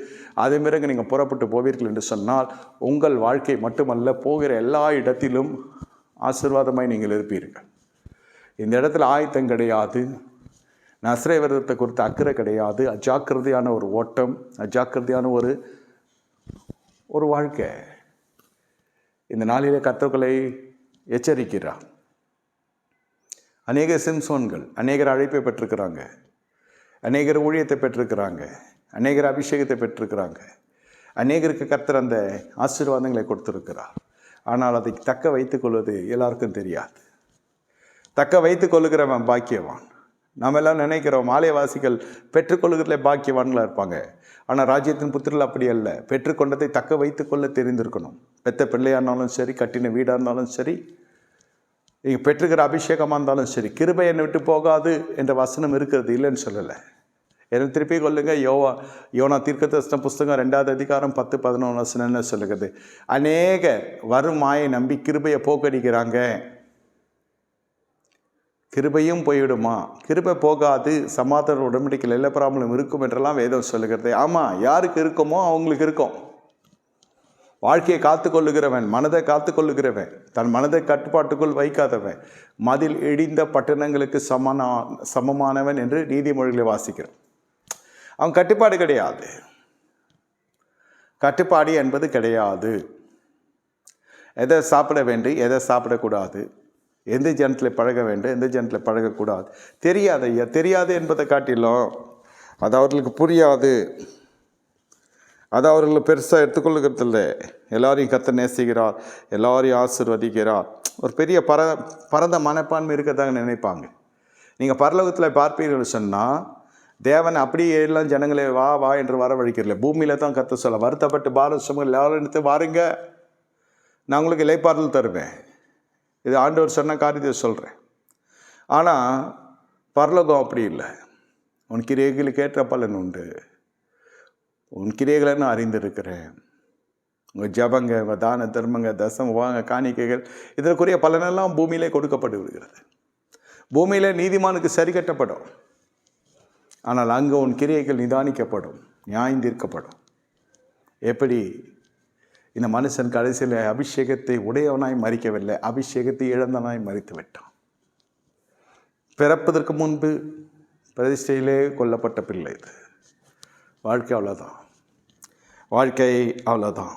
அதே பிறகு நீங்கள் புறப்பட்டு போவீர்கள் என்று சொன்னால் உங்கள் வாழ்க்கை மட்டுமல்ல, போகிற எல்லா இடத்திலும் ஆசீர்வாதமாய் நீங்கள் இருப்பீர்கள். இந்த இடத்துல ஆயத்தம் கிடையாது, நசரேய விரதத்தை குறித்து அக்கறை கிடையாது, அஜாக்கிரதையான ஒரு ஓட்டம், அஜாக்கிரதையான ஒரு வாழ்க்கை. இந்த நாளிலே கர்த்தர்களை எச்சரிக்கிறார். அநேக சிம்சோன்கள் அநேகர் அழைப்பை பெற்றிருக்கிறாங்க, அநேகர் ஊழியத்தை பெற்றிருக்கிறாங்க, அநேகர் அபிஷேகத்தை பெற்றிருக்கிறாங்க, அநேகருக்கு கர்த்தர் அந்த ஆசீர்வாதங்களை கொடுத்திருக்கிறார். ஆனால் அதை தக்க வைத்துக் கொள்வது எல்லாருக்கும் தெரியாது. தக்க வைத்துக் கொள்ளுகிறவன் பாக்கியவான். நாம் எல்லாம் நினைக்கிறோம் ஆலயவாசிகள் பெற்றுக்கொள்ளுகிறதுல பாக்கியவான்களாக இருப்பாங்க. ஆனால் ராஜ்யத்தின் புத்திரர்கள் அப்படி அல்ல. பெற்றுக்கொண்டதை தக்க வைத்து கொள்ள தெரிந்திருக்கணும். பெத்த பிள்ளையாக இருந்தாலும் சரி, கட்டின வீடாக இருந்தாலும் சரி, நீங்கள் பெற்றுக்கிற அபிஷேகமாக இருந்தாலும் சரி, கிருபை என்னை விட்டு போகாது என்ற வசனம் இருக்கிறது, இல்லைன்னு சொல்லலை. எனக்கு திருப்பி கொள்ளுங்க, யோனா தீர்க்கதரிசன புஸ்தகம் 2வது அதிகாரம் 10-11 வசனம் என்ன சொல்லுகிறது? அநேக வரும் மாயை நம்பி கிருபையை போக்கடிக்கிறாங்க. கிருபையும் போய்விடுமா? கிருபை போகாது, சமாதான உடன்படிக்கையில் எல்லா ப்ராப்ளம் இருக்கும் என்றெல்லாம் வேதம் சொல்லுகிறது. ஆமாம், யாருக்கு இருக்குமோ அவங்களுக்கு இருக்கும். வாழ்க்கையை காத்து கொள்ளுகிறவன், மனதை காத்து கொள்ளுகிறவன், தன் மனதை கட்டுப்பாட்டுக்குள் வைக்காதவன் மதில் இடிந்த பட்டணங்களுக்கு சமமானவன் என்று நீதிமொழிகளை வாசிக்கிறான். அவன் கட்டுப்பாடு கிடையாது, கட்டுப்பாடு என்பது கிடையாது. எதை சாப்பிட வேண்டும், எதை சாப்பிடக்கூடாது, எந்த ஜனத்தில் பழக வேண்டும், எந்த ஜனத்தில் பழகக்கூடாது தெரியாது. ஐயா, தெரியாது என்பதை காட்டிலும் அது அவர்களுக்கு புரியாது, அது அவர்கள் பெருசாக எடுத்துக்கொள்ளுகிறதில்ல. எல்லாரையும் கர்த்தர் நேசிக்கிறார், எல்லாரையும் ஆசீர்வதிக்கிறார். ஒரு பெரிய பரந்த மனப்பான்மை இருக்கதாங்க நினைப்பாங்க. நீங்கள் பரலோகத்தில் பார்ப்பீர்கள் சொன்னால் தேவன் அப்படியே எல்லாம் ஜனங்களே வா வா என்று வரவழைக்கிறல. பூமியில் தான் கர்த்தர் சொல்ல, வருத்தப்பட்டு பாரம் சுமங்கள் எல்லாரும் எடுத்து வாருங்க, நான் உங்களுக்கு இளைப்பாறுதல் தருவேன். இது ஆண்டவர் சொன்ன காரியத்தை சொல்கிறேன். ஆனால் பரலோகம் அப்படி இல்லை. உன் கிரியைகளுக்கு ஏற்ற பலன் உண்டு. உன் கிரியைகளை நான் அறிந்திருக்கிறேன். உங்கள் ஜபங்க, உங்கள் தான தர்மங்க, தசம் வாங்க, காணிக்கைகள், இதற்குரிய பலனெல்லாம் பூமியிலே கொடுக்கப்பட்டு விடுகிறது. பூமியிலே நீதிமானுக்கு சரி கட்டப்படும். ஆனால் அங்கே உன் கிரியைகள் நிதானிக்கப்படும், நியாயம் தீர்க்கப்படும். எப்படி? இந்த மனுஷன் கடைசியில் அபிஷேகத்தை உடையவனாய் மறிக்கவில்லை, அபிஷேகத்தை இழந்தவனாய் மறித்து விட்டான். பிறப்பதற்கு முன்பு பிரதிஷ்டையிலே கொல்லப்பட்ட பிள்ளை. இது வாழ்க்கை அவ்வளோதான், வாழ்க்கை அவ்வளோதான்.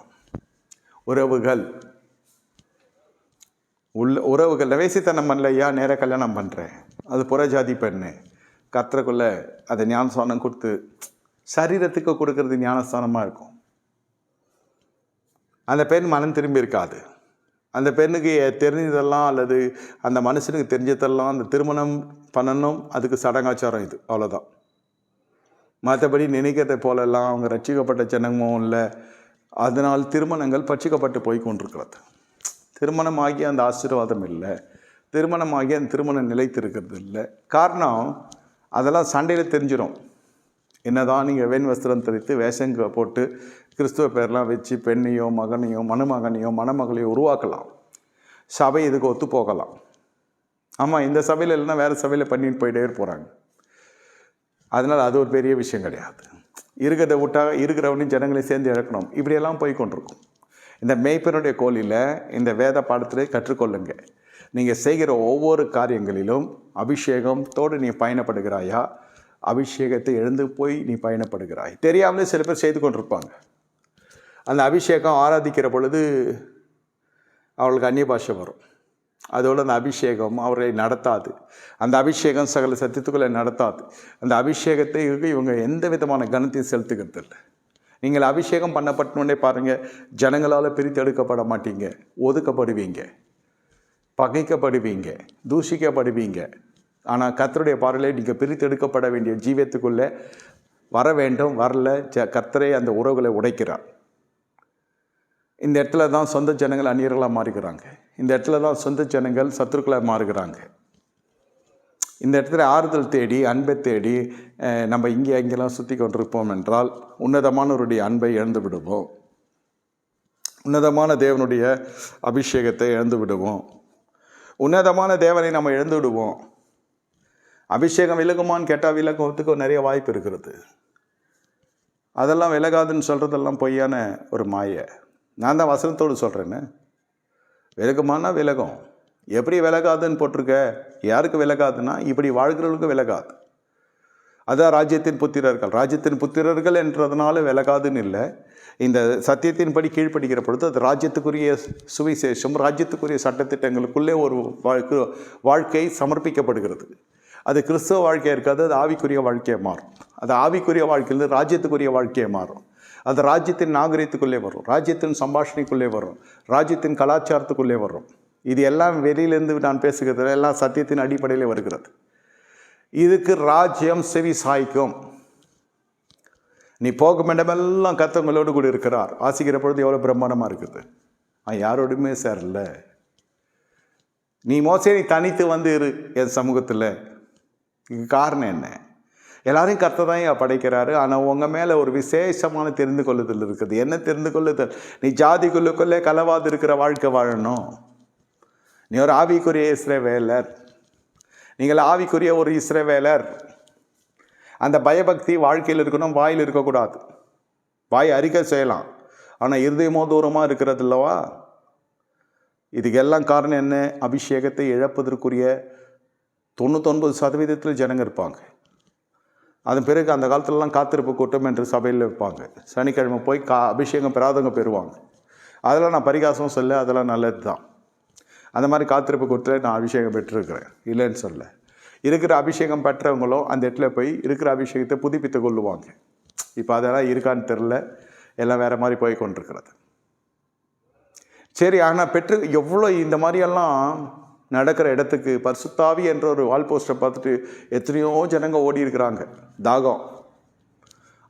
உறவுகள் வேசித்தனம் பண்ணலையா, நேர கல்யாணம் பண்ணுறேன், அது புறஜாதி பெண்ணு, கர்த்தருக்குள்ள அதை ஞானஸ்தானம் கொடுத்து சரீரத்துக்கு கொடுக்கறது ஞானஸ்தானமாக இருக்கும். அந்த பெண் மனம் திரும்பி இருக்காது. அந்த பெண்ணுக்கு தெரிஞ்சதெல்லாம் அல்லது அந்த மனுஷனுக்கு தெரிஞ்சதெல்லாம் அந்த திருமணம் பண்ணணும், அதுக்கு சடங்காச்சாரம் இது, அவ்வளோதான். மற்றபடி நினைக்கிறதை போலெல்லாம் அவங்க ரட்சிக்கப்பட்ட ஜனமும் இல்லை. அதனால் திருமணங்கள் பட்சிக்கப்பட்டு போய் கொண்டிருக்கிறது. திருமணமாகி அந்த ஆசீர்வாதம் இல்லை, திருமணமாகி அந்த திருமணம் நிலைத்திருக்கிறது இல்லை. காரணம் அதெல்லாம் சண்டையில் தெரிஞ்சிடும். என்னதான் நீங்கள் வெண் வஸ்திரம் தரித்து வேஷங்க போட்டு கிறிஸ்துவ பேர்லாம் வச்சு பெண்ணையோ மகனையோ மணமகனையோ மணமகளையோ உருவாக்கலாம், சபை இதுக்கு ஒத்து போகலாம். ஆமாம், இந்த சபையில் இல்லைன்னா வேறு சபையில் பண்ணிட்டு போயிட்டே போகிறாங்க. அதனால் அது ஒரு பெரிய விஷயம் கிடையாது. இருக்கிறத விட்டால் இருக்கிறவனையும் ஜனங்களையும் சேர்ந்து இழக்கணும், இப்படியெல்லாம் போய் கொண்டிருக்கும். இந்த மேய்ப்பனுடைய கோலில் இந்த வேத பாடத்தில் கற்றுக்கொள்ளுங்க. நீங்கள் செய்கிற ஒவ்வொரு காரியங்களிலும் அபிஷேகத்தோடு நீ பயணப்படுகிறாயா, அபிஷேகத்தை எழுந்து போய் நீ பயணப்படுகிறாய். தெரியாமலே சில பேர் செய்து கொண்டிருப்பாங்க. அந்த அபிஷேகம் ஆராதிக்கிற பொழுது அவளுக்கு அந்நிய பாஷை வரும். அதோடு அந்த அபிஷேகம் அவர்களை நடத்தாது. அந்த அபிஷேகம் சகல சத்தியத்துக்களை நடத்தாது. அந்த அபிஷேகத்தை இவங்க எந்த விதமான கனத்தையும் செலுத்துகிறது இல்லை. நீங்கள் அபிஷேகம் பண்ணப்பட்டோன்னே பாருங்கள், ஜனங்களால் பிரித்தெடுக்கப்பட மாட்டீங்க, ஒதுக்கப்படுவீங்க, பகைக்கப்படுவீங்க, தூஷிக்கப்படுவீங்க. ஆனால் கர்த்தருடைய பார்வையிலே நீங்கள் பிரித்தெடுக்கப்பட வேண்டிய ஜீவியத்துக்குள்ளே வர வேண்டும். வரல, கர்த்தரே அந்த உறவுகளை உடைக்கிறார். இந்த இடத்துல தான் சொந்த ஜனங்கள் அந்நியர்களாக மாறுகிறாங்க. இந்த இடத்துல தான் சொந்த ஜனங்கள் சத்துருக்களாக மாறுகிறாங்க. இந்த இடத்துல ஆறுதல் தேடி, அன்பை தேடி நம்ம இங்கெல்லாம் சுற்றி கொண்டிருப்போம் என்றால் உன்னதமானவருடைய அன்பை இழந்து விடுவோம். உன்னதமான தேவனுடைய அபிஷேகத்தை இழந்து விடுவோம். உன்னதமான தேவனை நம்ம இழந்து விடுவோம். அபிஷேகம் விலகுமான்னு கேட்டால் விலகுறதுக்கு நிறைய வாய்ப்பு இருக்கிறது. அதெல்லாம் விலகாதுன்னு சொல்கிறதெல்லாம் பொய்யான ஒரு மாயை. நான் தான் வசனத்தோடு சொல்கிறேன்னு. விலகுமானா விலகும். எப்படி விலகாதுன்னு போட்டிருக்க? யாருக்கு விலகாதுன்னா இப்படி வாழ்கிறவர்களுக்கு விலகாது. அதான் ராஜ்யத்தின் புத்திரர்கள். ராஜ்யத்தின் புத்திரர்கள் என்றதுனால விலகாதுன்னு இல்லை. இந்த சத்தியத்தின்படி கீழ்ப்படுகிற பொழுது அது ராஜ்யத்துக்குரிய சுவிசேஷம், ராஜ்யத்துக்குரிய சட்டத்திட்டங்களுக்குள்ளே ஒரு வாழ்க்கை சமர்ப்பிக்கப்படுகிறது. அது கிறிஸ்தவ வாழ்க்கையாக இருக்காது, அது ஆவிக்குரிய வாழ்க்கையை மாறும். அது ஆவிக்குரிய வாழ்க்கையிலிருந்து ராஜ்யத்துக்குரிய வாழ்க்கையை மாறும். அது ராஜ்யத்தின் நாகரிகத்துக்குள்ளே வரும், ராஜ்யத்தின் சம்பாஷணைக்குள்ளே வரும், ராஜ்யத்தின் கலாச்சாரத்துக்குள்ளே வரும். இது எல்லாம் வெளியிலேருந்து நான் பேசுகிறது எல்லாம் சத்தியத்தின் அடிப்படையில் வருகிறது. இதுக்கு ராஜ்யம் செவி சாய்க்கும். நீ போகும் இடமெல்லாம் கர்த்தங்களோடு கூட இருக்கிறார். வாசிக்கிற பொழுது எவ்வளோ பிரம்மாண்டமாக இருக்குது. யாரோடுமே சேரல. நீ மோசே நீ தனித்து வந்து இரு என் சமூகத்தில். காரணம் என்ன? எல்லாரையும் கர்த்தர் தான் படைக்கிறாரு. ஆனால் உங்கள் மேலே ஒரு விசேஷமான தெரிந்து கொள்ளுதல் இருக்குது. என்ன தெரிந்து கொள்ளுதல்? நீ ஜாதிக்குள்ளுக்குள்ளே கலவாது இருக்கிற வாழ்க்கை வாழணும். நீ ஒரு ஆவிக்குரிய இஸ்ரவேலர். நீங்கள் ஆவிக்குரிய ஒரு இஸ்ரவேலர். அந்த பயபக்தி வாழ்க்கையில் இருக்கணும், வாயில் இருக்கக்கூடாது. வாய் அறிக்கை செய்யலாம், ஆனால் இருதயமோ தூரமாக இருக்கிறது இல்லவா? இதுக்கெல்லாம் காரணம் என்ன? அபிஷேகத்தை இழப்பதற்குரிய 99% ஜனங்க இருப்பாங்க. அதன் பிறகு அந்த காலத்துலலாம் காத்திருப்பு கூட்டம் என்று சபையில் வைப்பாங்க. சனிக்கிழமை போய் அபிஷேகம் பெறாதவங்க பெறுவாங்க. அதெல்லாம் நான் பரிகாசம் சொல்ல, அதெல்லாம் நல்லது தான். அந்த மாதிரி காத்திருப்பு கூட்டத்தில் நான் அபிஷேகம் பெற்றிருக்கிறேன், இல்லைன்னு சொல்ல. இருக்கிற அபிஷேகம் பெற்றவங்களும் அந்த இடத்துல போய் இருக்கிற அபிஷேகத்தை புதுப்பித்து கொள்ளுவாங்க. இப்போ அதெல்லாம் இருக்கான்னு தெரில, எல்லாம் வேறு மாதிரி போய் கொண்டிருக்கிறது. சரி, ஆனால் எவ்வளோ இந்த மாதிரியெல்லாம் நடக்கிற இடத்துக்கு பரிசுத்தாவி என்ற ஒரு வால் போஸ்டரை பார்த்துட்டு எத்தனையோ ஜனங்க ஓடி இருக்கிறாங்க. தாகம்,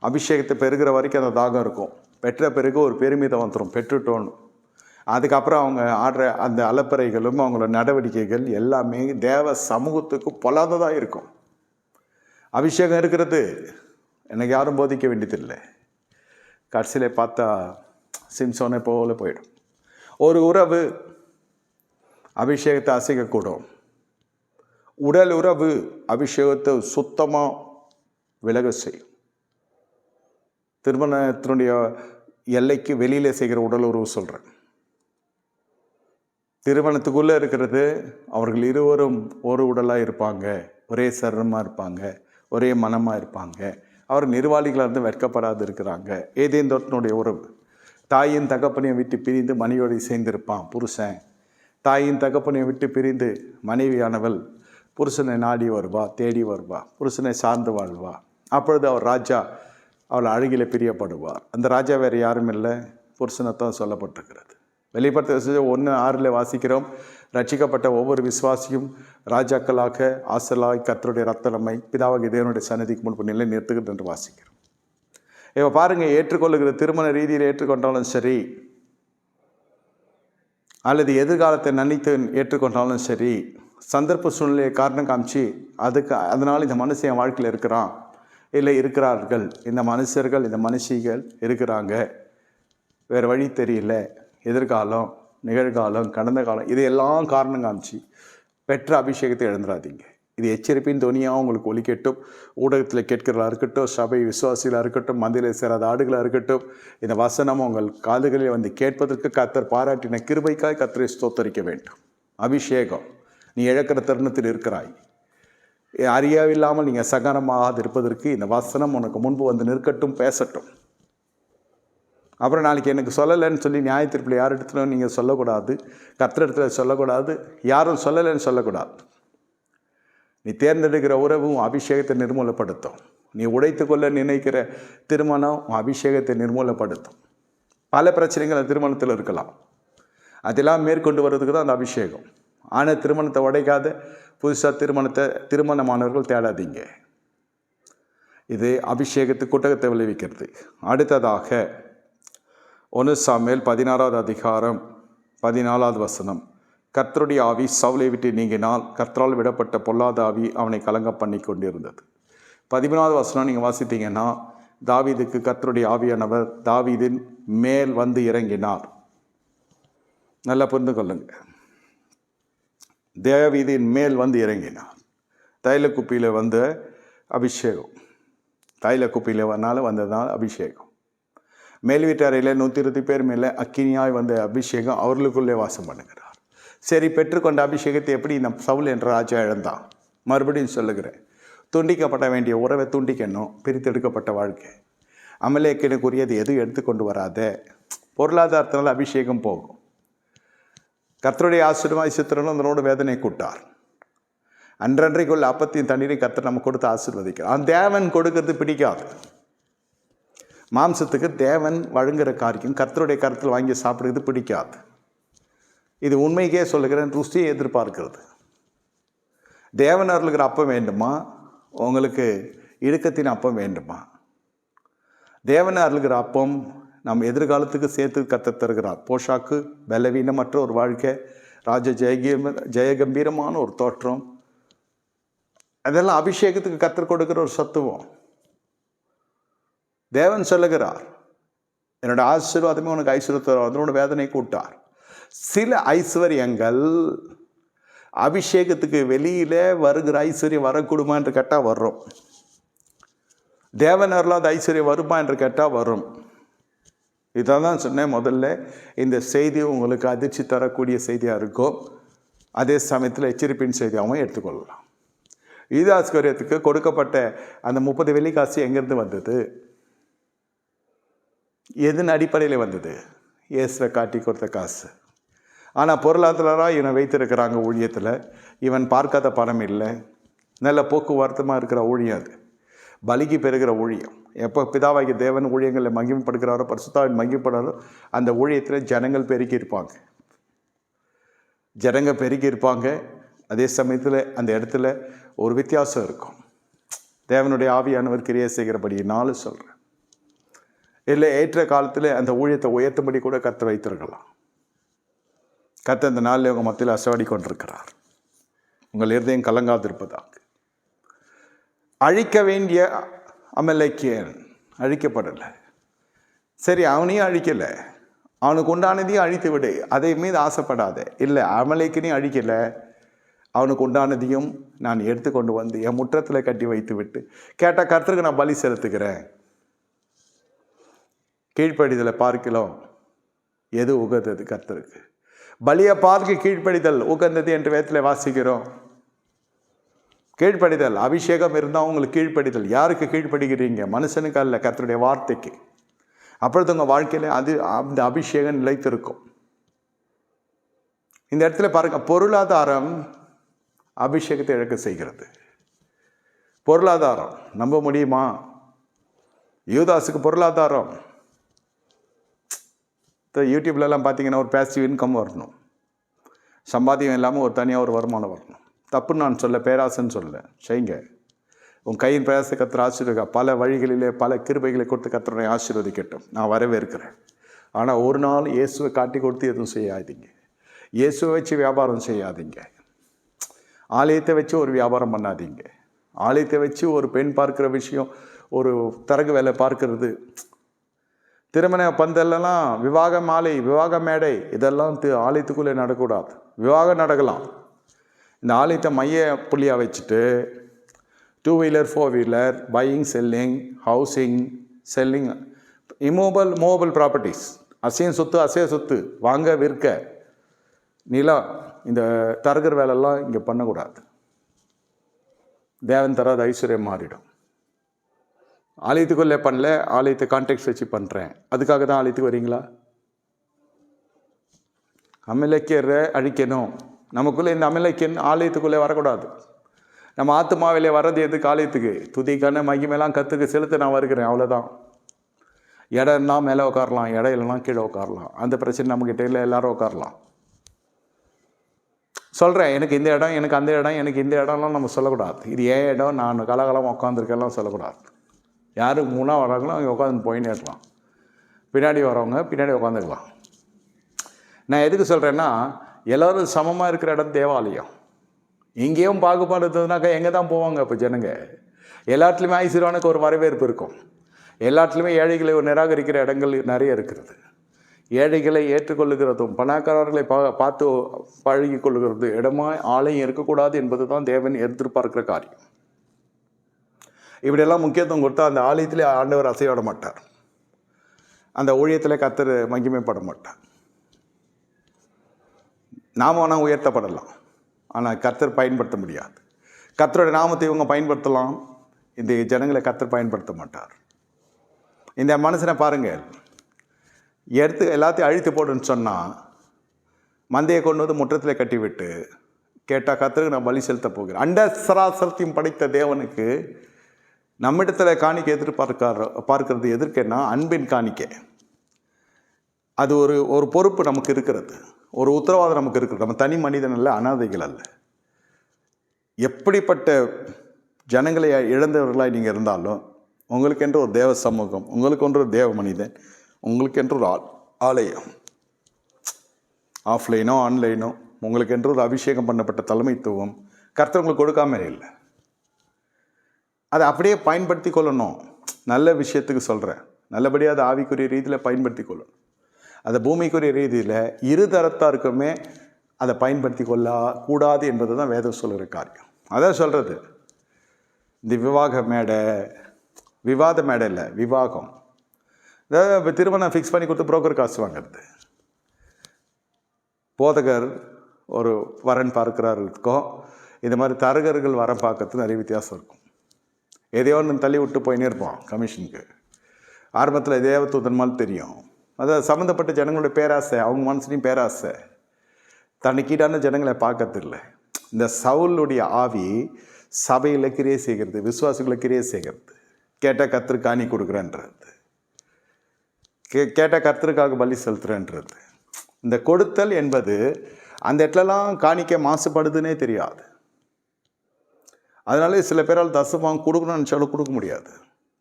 அபிஷேகத்தை பெறுகிற வரைக்கும் அந்த தாகம் இருக்கும். பெற்ற பிறகு ஒரு பெருமிதம் வந்துடும், பெற்றுட்டோன்னு. அதுக்கப்புறம் அவங்க ஆடுற அந்த அலப்பறைகளும் அவங்களோட நடவடிக்கைகள் எல்லாமே தேவ சமூகத்துக்கு பொல்லாததாக இருக்கும். அபிஷேகம் இருக்கிறது எனக்கு யாரும் போதிக்க வேண்டியதில்லை. கடைசியில் பார்த்தா சிம்சோனை போல போயிடும். ஒரு உறவு அபிஷேகத்தை அசைக்கக்கூடும். உடல் உறவு அபிஷேகத்தை சுத்தமாக விலக செய்யும். திருமணத்தினுடைய எல்லைக்கு வெளியில் செய்கிற உடல் உறவு சொல்கிறேன். திருமணத்துக்குள்ளே இருக்கிறது அவர்கள் இருவரும் ஒரு உடலாக இருப்பாங்க, ஒரே சரீரமாக இருப்பாங்க, ஒரே மனமாக இருப்பாங்க. அவர் நிர்வாளிகளாக இருந்து வெட்கப்படாது இருக்கிறாங்க. ஏதேன் தோட்டனுடைய உறவு. தாயின் தகப்பனையும் விட்டு பிரிந்து மனைவியோடு சேர்ந்திருப்பான் புருஷன். தாயின் தகப்பனையை விட்டு பிரிந்து மனைவியானவள் புருஷனை நாடி வருவா, தேடி வருவா, புருஷனை சார்ந்து வாழ்வா. அப்பொழுது அவர் ராஜா அவள் அழகில பிரியப்படுவார். அந்த ராஜா வேறு யாரும் இல்லை, புருஷனைத்தான் சொல்லப்பட்டிருக்கிறது. வெளிப்படுத்த 1:6 வாசிக்கிறோம். ரட்சிக்கப்பட்ட ஒவ்வொரு விசுவாசியும் ராஜாக்களாக ஆசலாய் கர்த்தருடைய ரத்தனமை பிதாவாகிய தேவனுடைய சன்னதிக்கு முன்பு நிலை நிறுத்துகிறது என்று வாசிக்கிறோம். இப்போ பாருங்கள், ஏற்றுக்கொள்ளுகிற திருமண ரீதியில் ஏற்றுக்கொண்டாலும் சரி, அல்லது எதிர்காலத்தை நினைத்து ஏற்றுக்கொண்டாலும் சரி, சந்தர்ப்ப சூழ்நிலையை காரணம் காமிச்சு அதனால் இந்த மனுஷன் என் வாழ்க்கையில் இருக்கிறான், இல்லை இருக்கிறார்கள், இந்த மனுஷர்கள் இந்த மனுஷிகள் இருக்கிறாங்க, வேறு வழி தெரியல, எதிர்காலம், நிகழ்காலம், கடந்த காலம், இதையெல்லாம் காரணம் காமிச்சு பெற்ற அபிஷேகத்தை இழந்துடாதீங்க. இது எச்சரிப்பின் துணியாக உங்களுக்கு ஒலிக்கட்டும். ஊடகத்தில் கேட்கிறவர்களாக இருக்கட்டும், சபை விசுவாசிகளாக இருக்கட்டும், மந்திரில் சேராத ஆடுகளாக இருக்கட்டும், இந்த வசனம் உங்கள் காதுகளில் வந்து கேட்பதற்கு கர்த்தர் பாராட்டின கிருபைக்காய் கர்த்தரை ஸ்தோத்தரிக்க வேண்டும். அபிஷேகம் நீ இழக்கிற தருணத்தில் இருக்கிறாய். அறியவில்லாமல் நீங்கள் சகனமாக இருப்பதற்கு இந்த வசனம் உனக்கு முன்பு வந்து நிற்கட்டும், பேசட்டும். அப்புறம் நாளைக்கு எனக்கு சொல்லலைன்னு சொல்லி நியாயத்தீர்ப்பில் யார் இடத்துலையும் நீங்கள் சொல்லக்கூடாது, கர்த்தர் இடத்துல சொல்லக்கூடாது, யாரும் சொல்லலைன்னு சொல்லக்கூடாது. நீ தேர்ந்தெடுக்கிற உறவும் அபிஷேகத்தை நிர்மூலப்படுத்தும். நீ உடைத்து கொள்ள நினைக்கிற திருமணம் அபிஷேகத்தை நிர்மூலப்படுத்தும். பல பிரச்சனைகள் திருமணத்தில் இருக்கலாம். அதெல்லாம் மேற்கொண்டு வர்றதுக்கு தான் அந்த அபிஷேகம். ஆனால் திருமணத்தை உடைக்காத புதுசாக திருமணமானவர்கள் தேடாதீங்க. இது அபிஷேகத்து குட்டகத்தை விளைவிக்கிறது. அடுத்ததாக 1 சாமுவேல் 16:14 கர்த்தருடைய ஆவி சவுலை விட்டு நீங்கினால் கர்த்தரால் விடப்பட்ட பொல்லாத ஆவி அவனை கலங்க பண்ணி கொண்டிருந்தது. 13 நீங்கள் வாசித்தீங்கன்னா, தாவீதுக்கு கர்த்தருடைய ஆவியானவர் தாவீதின் மேல் வந்து இறங்கினார். நல்லா புரிந்து கொள்ளுங்க. தேவவீதியின் மேல் வந்து இறங்கினார். தைல குப்பியில் வந்த அபிஷேகம், தைல குப்பியில் வந்ததுனால அபிஷேகம். மேல் வீட்டறையில் 120 பேர் மேலே அக்கினியாய் வந்த அபிஷேகம் அவர்களுக்குள்ளே வாசம் பண்ணுகிறார். சரி, பெற்றுக்கொண்ட அபிஷேகத்தை எப்படி நம் சவுல் என்ற ராஜா இழந்தான்? மறுபடியும் சொல்லுகிறேன், துண்டிக்கப்பட வேண்டிய உறவை துண்டிக்கணும். பிரித்தெடுக்கப்பட்ட வாழ்க்கை. அமலேக்கனுக்குரியது எதுவும் எடுத்துக்கொண்டு வராத. பொருளாதாரத்தினால் அபிஷேகம் போகும். கர்த்தருடைய ஆசீர்வாத சித்திரனும் அதனோடு வேதனை கூட்டார். அன்றன்றைக்குள்ள அப்பத்தையும் தண்ணீரையும் கர்த்தர் நம்ம கொடுத்து ஆசீர்வதிக்கிறார். அந்த தேவன் கொடுக்கறது பிடிக்காது. மாம்சத்துக்கு தேவன் வழங்குகிற காரியம் கர்த்தருடைய கருத்தில் வாங்கி சாப்பிடுறது பிடிக்காது. இது உண்மைக்கே சொல்லுகிறேன், ருசியை எதிர்பார்க்கிறது. தேவன் அருளுகிற அப்பம் வேண்டுமா? உங்களுக்கு இடுக்கத்தின் அப்பம் வேண்டுமா? தேவன் அருளுகிற அப்பம் நம் எதிர்காலத்துக்கு சேர்த்து கர்த்தர் தருகிறார். போஷாக்கு, பலவீனமற்ற ஒரு வாழ்க்கை, ஜெயகம்பீரமான ஒரு தோற்றம், அதெல்லாம் அபிஷேகத்துக்கு கர்த்தர் கொடுக்கிற ஒரு சத்துவம். தேவன் சொல்லுகிறார், என்னோட ஆசீர்வாதமே உனக்கு ஐஸ்வர்யத்தை அதனோட வேதனை கூட்டார். சில ஐஸ்வர்யங்கள் அபிஷேகத்துக்கு வெளியில வருகிற ஐஸ்வர்யம் வரக்கூடுமா என்று கேட்டால் வரும். தேவன் அருளாத ஐஸ்வர்யம் வருமா என்று கேட்டால் வரும். இதான் தான் சொன்னேன் முதல்ல. இந்த செய்தி உங்களுக்கு அதிர்ச்சி தரக்கூடிய செய்தியாக இருக்கும், அதே சமயத்தில் எச்சரிப்பின் செய்தியாகவும் எடுத்துக்கொள்ளலாம். யூதாஸ்கரியத்துக்கு கொடுக்கப்பட்ட அந்த 30 வெள்ளிக்காசு எங்கேருந்து வந்தது? எதன் அடிப்படையில் வந்தது? இயேசுவை காட்டி கொடுத்த காசு. ஆனால் பொருளாதாரராக இவனை வைத்திருக்கிறாங்க ஊழியத்தில். இவன் பார்க்காத பணம் இல்லை, நல்ல போக்குவரத்துமாக இருக்கிற ஊழியம். அது பலிக்கு பெறுகிற ஊழியம். எப்போ பிதாவாகிய தேவன் ஊழியங்களில் மகிமைப்படுகிறாரோ, பரிசுத்தாவின் மகிமைப்படுறாரோ, அந்த ஊழியத்தில் ஜனங்கள் பெருக்கி இருப்பாங்க. அதே சமயத்தில் அந்த இடத்துல ஒரு வித்தியாசம் இருக்கும். தேவனுடைய ஆவியானவர் கிரியை செய்கிறபடினாலும் சொல்கிறேன். இல்லை, ஏற்ற காலத்தில் அந்த ஊழியத்தை உயர்த்தும்படி கூட கர்த்தர் வைத்திருக்கலாம். கர்த்தர் அந்த நாளில் உங்கள் மத்தியில் அசைவாடி கொண்டிருக்கிறார். உங்கள் இருதயம் கலங்காதிருப்பதாக. அழிக்க வேண்டிய அமலேக்கியன் அழிக்கப்படலை. சரி, அவனையும் அழிக்கலை, அவனுக்கு உண்டானதையும் அழித்து விடு, அதை மீது ஆசைப்படாத. இல்லை, அமலேக்கினையும் அழிக்கலை, அவனுக்கு உண்டானதையும் நான் எடுத்துக்கொண்டு வந்து என் முற்றத்தில் கட்டி வைத்து விட்டு கேட்டால் கர்த்தருக்கு நான் பலி செலுத்துகிறேன். கீழ்ப்படிதலை பார்க்கலாம் எது உகந்தது கர்த்தருக்கு? பலியை பார்க்க கீழ்ப்படிதல் உகந்தது என்று வேதத்தில் வாசிக்கிறோம். கீழ்ப்படிதல், அபிஷேகம் இருந்தால் உங்களுக்கு கீழ்ப்படிதல். யாருக்கு கீழ்ப்படுகிறீங்க? மனுஷனுக்கு அல்ல, கர்த்தருடைய வார்த்தைக்கு. அப்பொழுது உங்கள் வாழ்க்கையில் அந்த அபிஷேகம் நிலைத்திருக்கும். இந்த இடத்துல பாருங்க, பொருளாதாரம் அபிஷேகத்தை இழக்க செய்கிறது. பொருளாதாரம் நம்ப முடியுமா? யூதாஸுக்கு பொருளாதாரம், யூடியூப்லலாம் பார்த்தீங்கன்னா ஒரு பேசிவ் இன்கம் வரணும், சம்பாத்தியம் இல்லாமல் ஒரு தனியாக ஒரு வருமானம் வரணும். தப்புன்னு நான் சொல்ல, பேராசைன்னு சொல்ல, செய்யுங்க. உன் கையின் பிரயாசத்தை கர்த்தர் ஆசீர்வதிக்க, பல வழிகளிலே பல கிருபைகளை கொடுத்து கர்த்தரை ஆசீர்வதிக்கட்டும், நான் வரவேற்கிறேன். ஆனால் ஒரு நாள் இயேசுவை காட்டி கொடுத்து எதுவும் செய்யாதீங்க. இயேசுவை வச்சு வியாபாரம் செய்யாதீங்க. ஆலயத்தை வச்சு ஒரு வியாபாரம் பண்ணாதீங்க. ஆலயத்தை வச்சு ஒரு பெண் பார்க்குற விஷயம், ஒரு தரகு வேலை பார்க்கறது, திருமண பந்தல்லாம், விவாக மாலை, விவாக மேடை, இதெல்லாம் ஆலயத்துக்குள்ளே நடக்கக்கூடாது. விவாகம் நடக்கலாம். இந்த ஆலயத்தை மைய புள்ளியாக வச்சுட்டு 2 wheeler 4 wheeler buying, selling, housing, selling, movable properties, அசைய சொத்து வாங்க விற்க, நிலம், இந்த தரகர் வேலைலாம் இங்கே பண்ணக்கூடாது. தேவன் தராத ஐஸ்வர்யம் மாறிடும். ஆலயத்துக்குள்ளே பண்ணல, ஆலயத்தை கான்டாக்ட்ஸ் வச்சு பண்ணுறேன், அதுக்காக தான் ஆலயத்துக்கு வரீங்களா? அமலேக்கியரை அழிக்கணும். நமக்குள்ளே இந்த அமலேக்கியன் ஆலயத்துக்குள்ளே வரக்கூடாது. நம்ம ஆத்துமாவிலே வர்றது எதுக்கு? ஆலயத்துக்கு. துதிக்கான மகிமையெல்லாம் கற்றுக்கு செலுத்த நான் வருகிறேன், அவ்வளோதான். இடம்னா மேலே உட்காரலாம், இடம் இல்லைனா கீழே உட்காரலாம். அந்த பிரச்சனை நம்மக்கிட்ட இல்லை, எல்லோரும் உட்காரலாம். சொல்கிறேன், எனக்கு இந்த இடம், எனக்கு அந்த இடம், எனக்கு இந்த இடம்லாம் நம்ம சொல்லக்கூடாது. இது ஏன் இடம், நான் காலகாலமாக உட்காந்துருக்கெல்லாம் சொல்லக்கூடாது. யாருக்கு முன்னாக வராங்களோ அவங்க உட்காந்து போயின்னு இருக்கலாம், பின்னாடி வரவங்க பின்னாடி உட்காந்துக்கலாம். நான் எதுக்கு சொல்கிறேன்னா, எல்லோரும் சமமாக இருக்கிற இடம் தேவாலயம். இங்கேயும் பாகுபாடு இருந்ததுனாக்கா எங்கே தான் போவாங்க இப்போ ஜனங்க? எல்லாத்துலேயுமே ஐஸ்வர்யானுக்கு ஒரு வரவேற்பு இருக்கும். எல்லாத்துலேயுமே ஏழைகளை ஒரு நிராகரிக்கிற இடங்கள் நிறைய இருக்கிறது. ஏழைகளை ஏற்றுக்கொள்ளுகிறதும் பணக்காரர்களை பார்த்து பழகி கொள்ளுகிறது இடமாய் ஆலயம் இருக்கக்கூடாது என்பது தான் தேவன் எதிர்பார்க்கிற காரியம். இப்படியெல்லாம் முக்கியத்துவம் கொடுத்தா அந்த ஆலயத்திலே ஆண்டவர் அசையாட மாட்டார், அந்த ஊழியத்தில் கர்த்தர் மகிமைப்பட மாட்டார். நாம வேணால் உயர்த்தப்படலாம், ஆனால் கர்த்தர் பயன்படுத்த முடியாது. கர்த்தருடைய நாமத்தை இவங்க பயன்படுத்தலாம், இந்த ஜனங்களை கர்த்தர் பயன்படுத்த மாட்டார். இந்த மனுஷனை பாருங்கள், எல்லாத்தையும் அழித்து போடுன்னு சொன்னால் மந்தையை கொண்டு வந்து முற்றத்தில் கட்டிவிட்டு கேட்டால் கர்த்தருக்கு நான் பலி செலுத்த போகிறேன். அண்ட சராசரத்தையும் படைத்த தேவனுக்கு நம்மிடத்தில் காணிக்கை பார்க்கறது எதற்கேன்னா அன்பின் காணிக்கை. அது ஒரு பொறுப்பு நமக்கு இருக்கிறது, ஒரு உத்தரவாதம் நமக்கு இருக்கிறது. நம்ம தனி மனிதன் அல்ல, அனாதைகள் அல்ல. எப்படிப்பட்ட ஜனங்களை இழந்தவர்களாக நீங்கள் இருந்தாலும் உங்களுக்கென்று ஒரு தேவ சமூகம், உங்களுக்கென்று ஒரு தேவ மனிதன், உங்களுக்கென்று ஒரு ஆலயம், ஆஃப்லைனோ ஆன்லைனோ உங்களுக்கென்று ஒரு அபிஷேகம் பண்ணப்பட்ட தலைமைத்துவம் கர்த்தர் உங்களுக்கு கொடுக்காம இல்லை. அதை அப்படியே பயன்படுத்தி கொள்ளணும். நல்ல விஷயத்துக்கு சொல்கிறேன், நல்லபடியாக அதை ஆவிக்குரிய ரீதியில் பயன்படுத்தி கொள்ளணும். அதை பூமிக்குரிய ரீதியில் இருதரத்தாருக்குமே அதை பயன்படுத்தி கொள்ளக்கூடாது என்பது தான் வேதம் சொல்கிற காரியம். அதான் சொல்கிறது, இந்த விவாத மேடை இல்லை, விவாகம். அதாவது திருமணம் ஃபிக்ஸ் பண்ணி கொடுத்து புரோக்கர் காசு வாங்கிறது. போதகர் ஒரு வரன் பார்க்குறாருக்கும் இந்த மாதிரி தரகர்கள் வரம் பார்க்கறது நிறைய வித்தியாசம் இருக்கும். எதையோ ஒன்று தள்ளி விட்டு போயினே இருப்போம் கமிஷனுக்கு. ஆரம்பத்தில் தேவதூதன் மாதிரி தெரியும். அதாவது சம்மந்தப்பட்ட ஜனங்களுடைய பேராசை, அவங்க மனசுலையும் பேராசை, தனக்கீடான ஜனங்களை பார்க்கறதில்ல. இந்த சவுலுடைய ஆவி சபையில் கிரியை செய்கிறது, விசுவாசிகளை கிரியை செய்கிறது. கேட்டால் கர்த்தருக்கு காணி கொடுக்குறேன்றது, கேட்டால் கர்த்தருக்காக பலி செலுத்துறேன்றது. இந்த கொடுத்தல் என்பது அந்த இடத்துலலாம் காணிக்க மாசுபடுதுன்னே தெரியாது. அதனால சில பேரால் தசமாங்க கொடுக்கணும்னு நினச்சாலும் கொடுக்க முடியாது.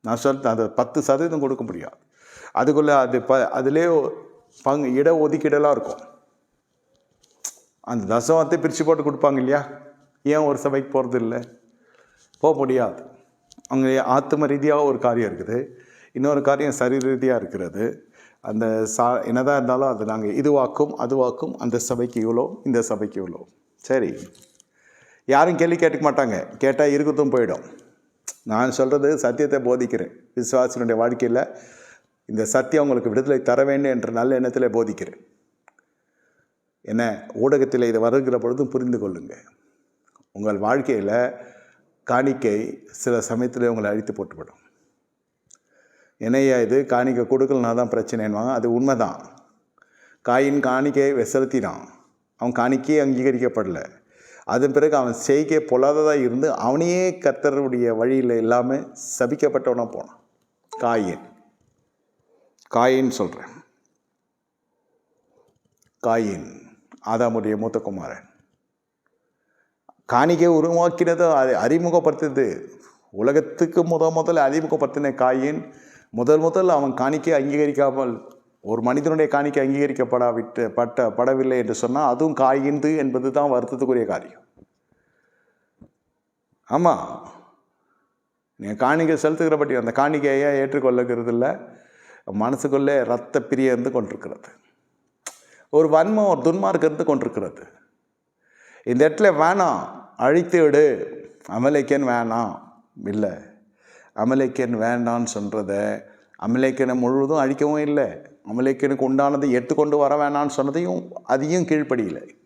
நான் சொல்லிட்டேன், அது 10% கொடுக்க முடியாது. அதுக்குள்ளே அதிலே இட ஒதுக்கீடெல்லாம் இருக்கும். அந்த தசமத்தை பிரித்து போட்டு கொடுப்பாங்க இல்லையா, ஏன் ஒரு சபைக்கு போகிறது இல்லை? போக முடியாது. அங்கே ஆத்ம ரீதியாக ஒரு காரியம் இருக்குது, இன்னொரு காரியம் சரீர ரீதியாக இருக்கிறது. அந்த என்னதான் இருந்தாலும் அது நாங்கள் இதுவாக்கும் அதுவாக்கும், அந்த சபைக்கு இவ்வளோ, இந்த சபைக்கு இவ்வளோ. சரி, யாரும் கேள்வி கேட்க மாட்டாங்க, கேட்டால் இருக்கட்டும் போயிடும். நான் சொல்கிறது சத்தியத்தை போதிக்கிறேன். விசுவாசினுடைய வாழ்க்கையில் இந்த சத்தியம் உங்களுக்கு விடுதலை தர வேண்டும் என்ற நல்ல எண்ணத்தில் போதிக்கிறேன். என்ன ஊடகத்தில் இதை வருகிற பொழுதும் புரிந்து கொள்ளுங்கள். உங்கள் வாழ்க்கையில் காணிக்கை சில சமயத்தில் உங்களை அழித்து போட்டுவிடும். என்னையா இது காணிக்கை கொடுக்கலனா தான் பிரச்சனைன்னுவாங்க. அது உண்மைதான். காயின் காணிக்கையை செலுத்தினான், அவன் காணிக்கையே அங்கீகரிக்கப்படலை. அதன் பிறகு அவன் செய்கை பொல்லாததாக இருந்து அவனையே கர்த்தருடைய வழியில் இல்லாமல் சபிக்கப்பட்டவனாக போனான். காயின் சொல்கிறேன், காயின் ஆதாமுடைய மூத்த குமாரன். காணிக்கை உருவாக்கினது, அதை அறிமுகப்படுத்துது உலகத்துக்கு முதல் அறிமுகப்படுத்தின காயின். முதல் அவன் காணிக்கை அங்கீகரிக்காமல், ஒரு மனிதனுடைய காணிக்கை படவில்லை என்று சொன்னால் அதுவும் காயின்து என்பது தான் வருத்தத்துக்குரிய காரியம். ஆமாம், நீங்கள் காணிக்கை செலுத்துகிறபடி அந்த காணிக்கையை ஏற்றுக்கொள்ளுகிறது இல்லை, மனசுக்குள்ளே இரத்த பிரிய இருந்து கொண்டிருக்கிறது, ஒரு வன்மம், ஒரு துன்மார்க்கம் இருந்து கொண்டிருக்கிறது. இந்த இடத்துல வேணாம், அழித்து விடு, அமலேக்கன் வேணாம் இல்லை. அமலேக்கன் வேண்டான்னு சொல்கிறத அமலேக்கனை முழுவதும் அழிக்கவும் இல்லை, அமலேக்கனுக்கு உண்டானதை எடுத்துக்கொண்டு வர வேணான்னு சொன்னதையும் அதையும்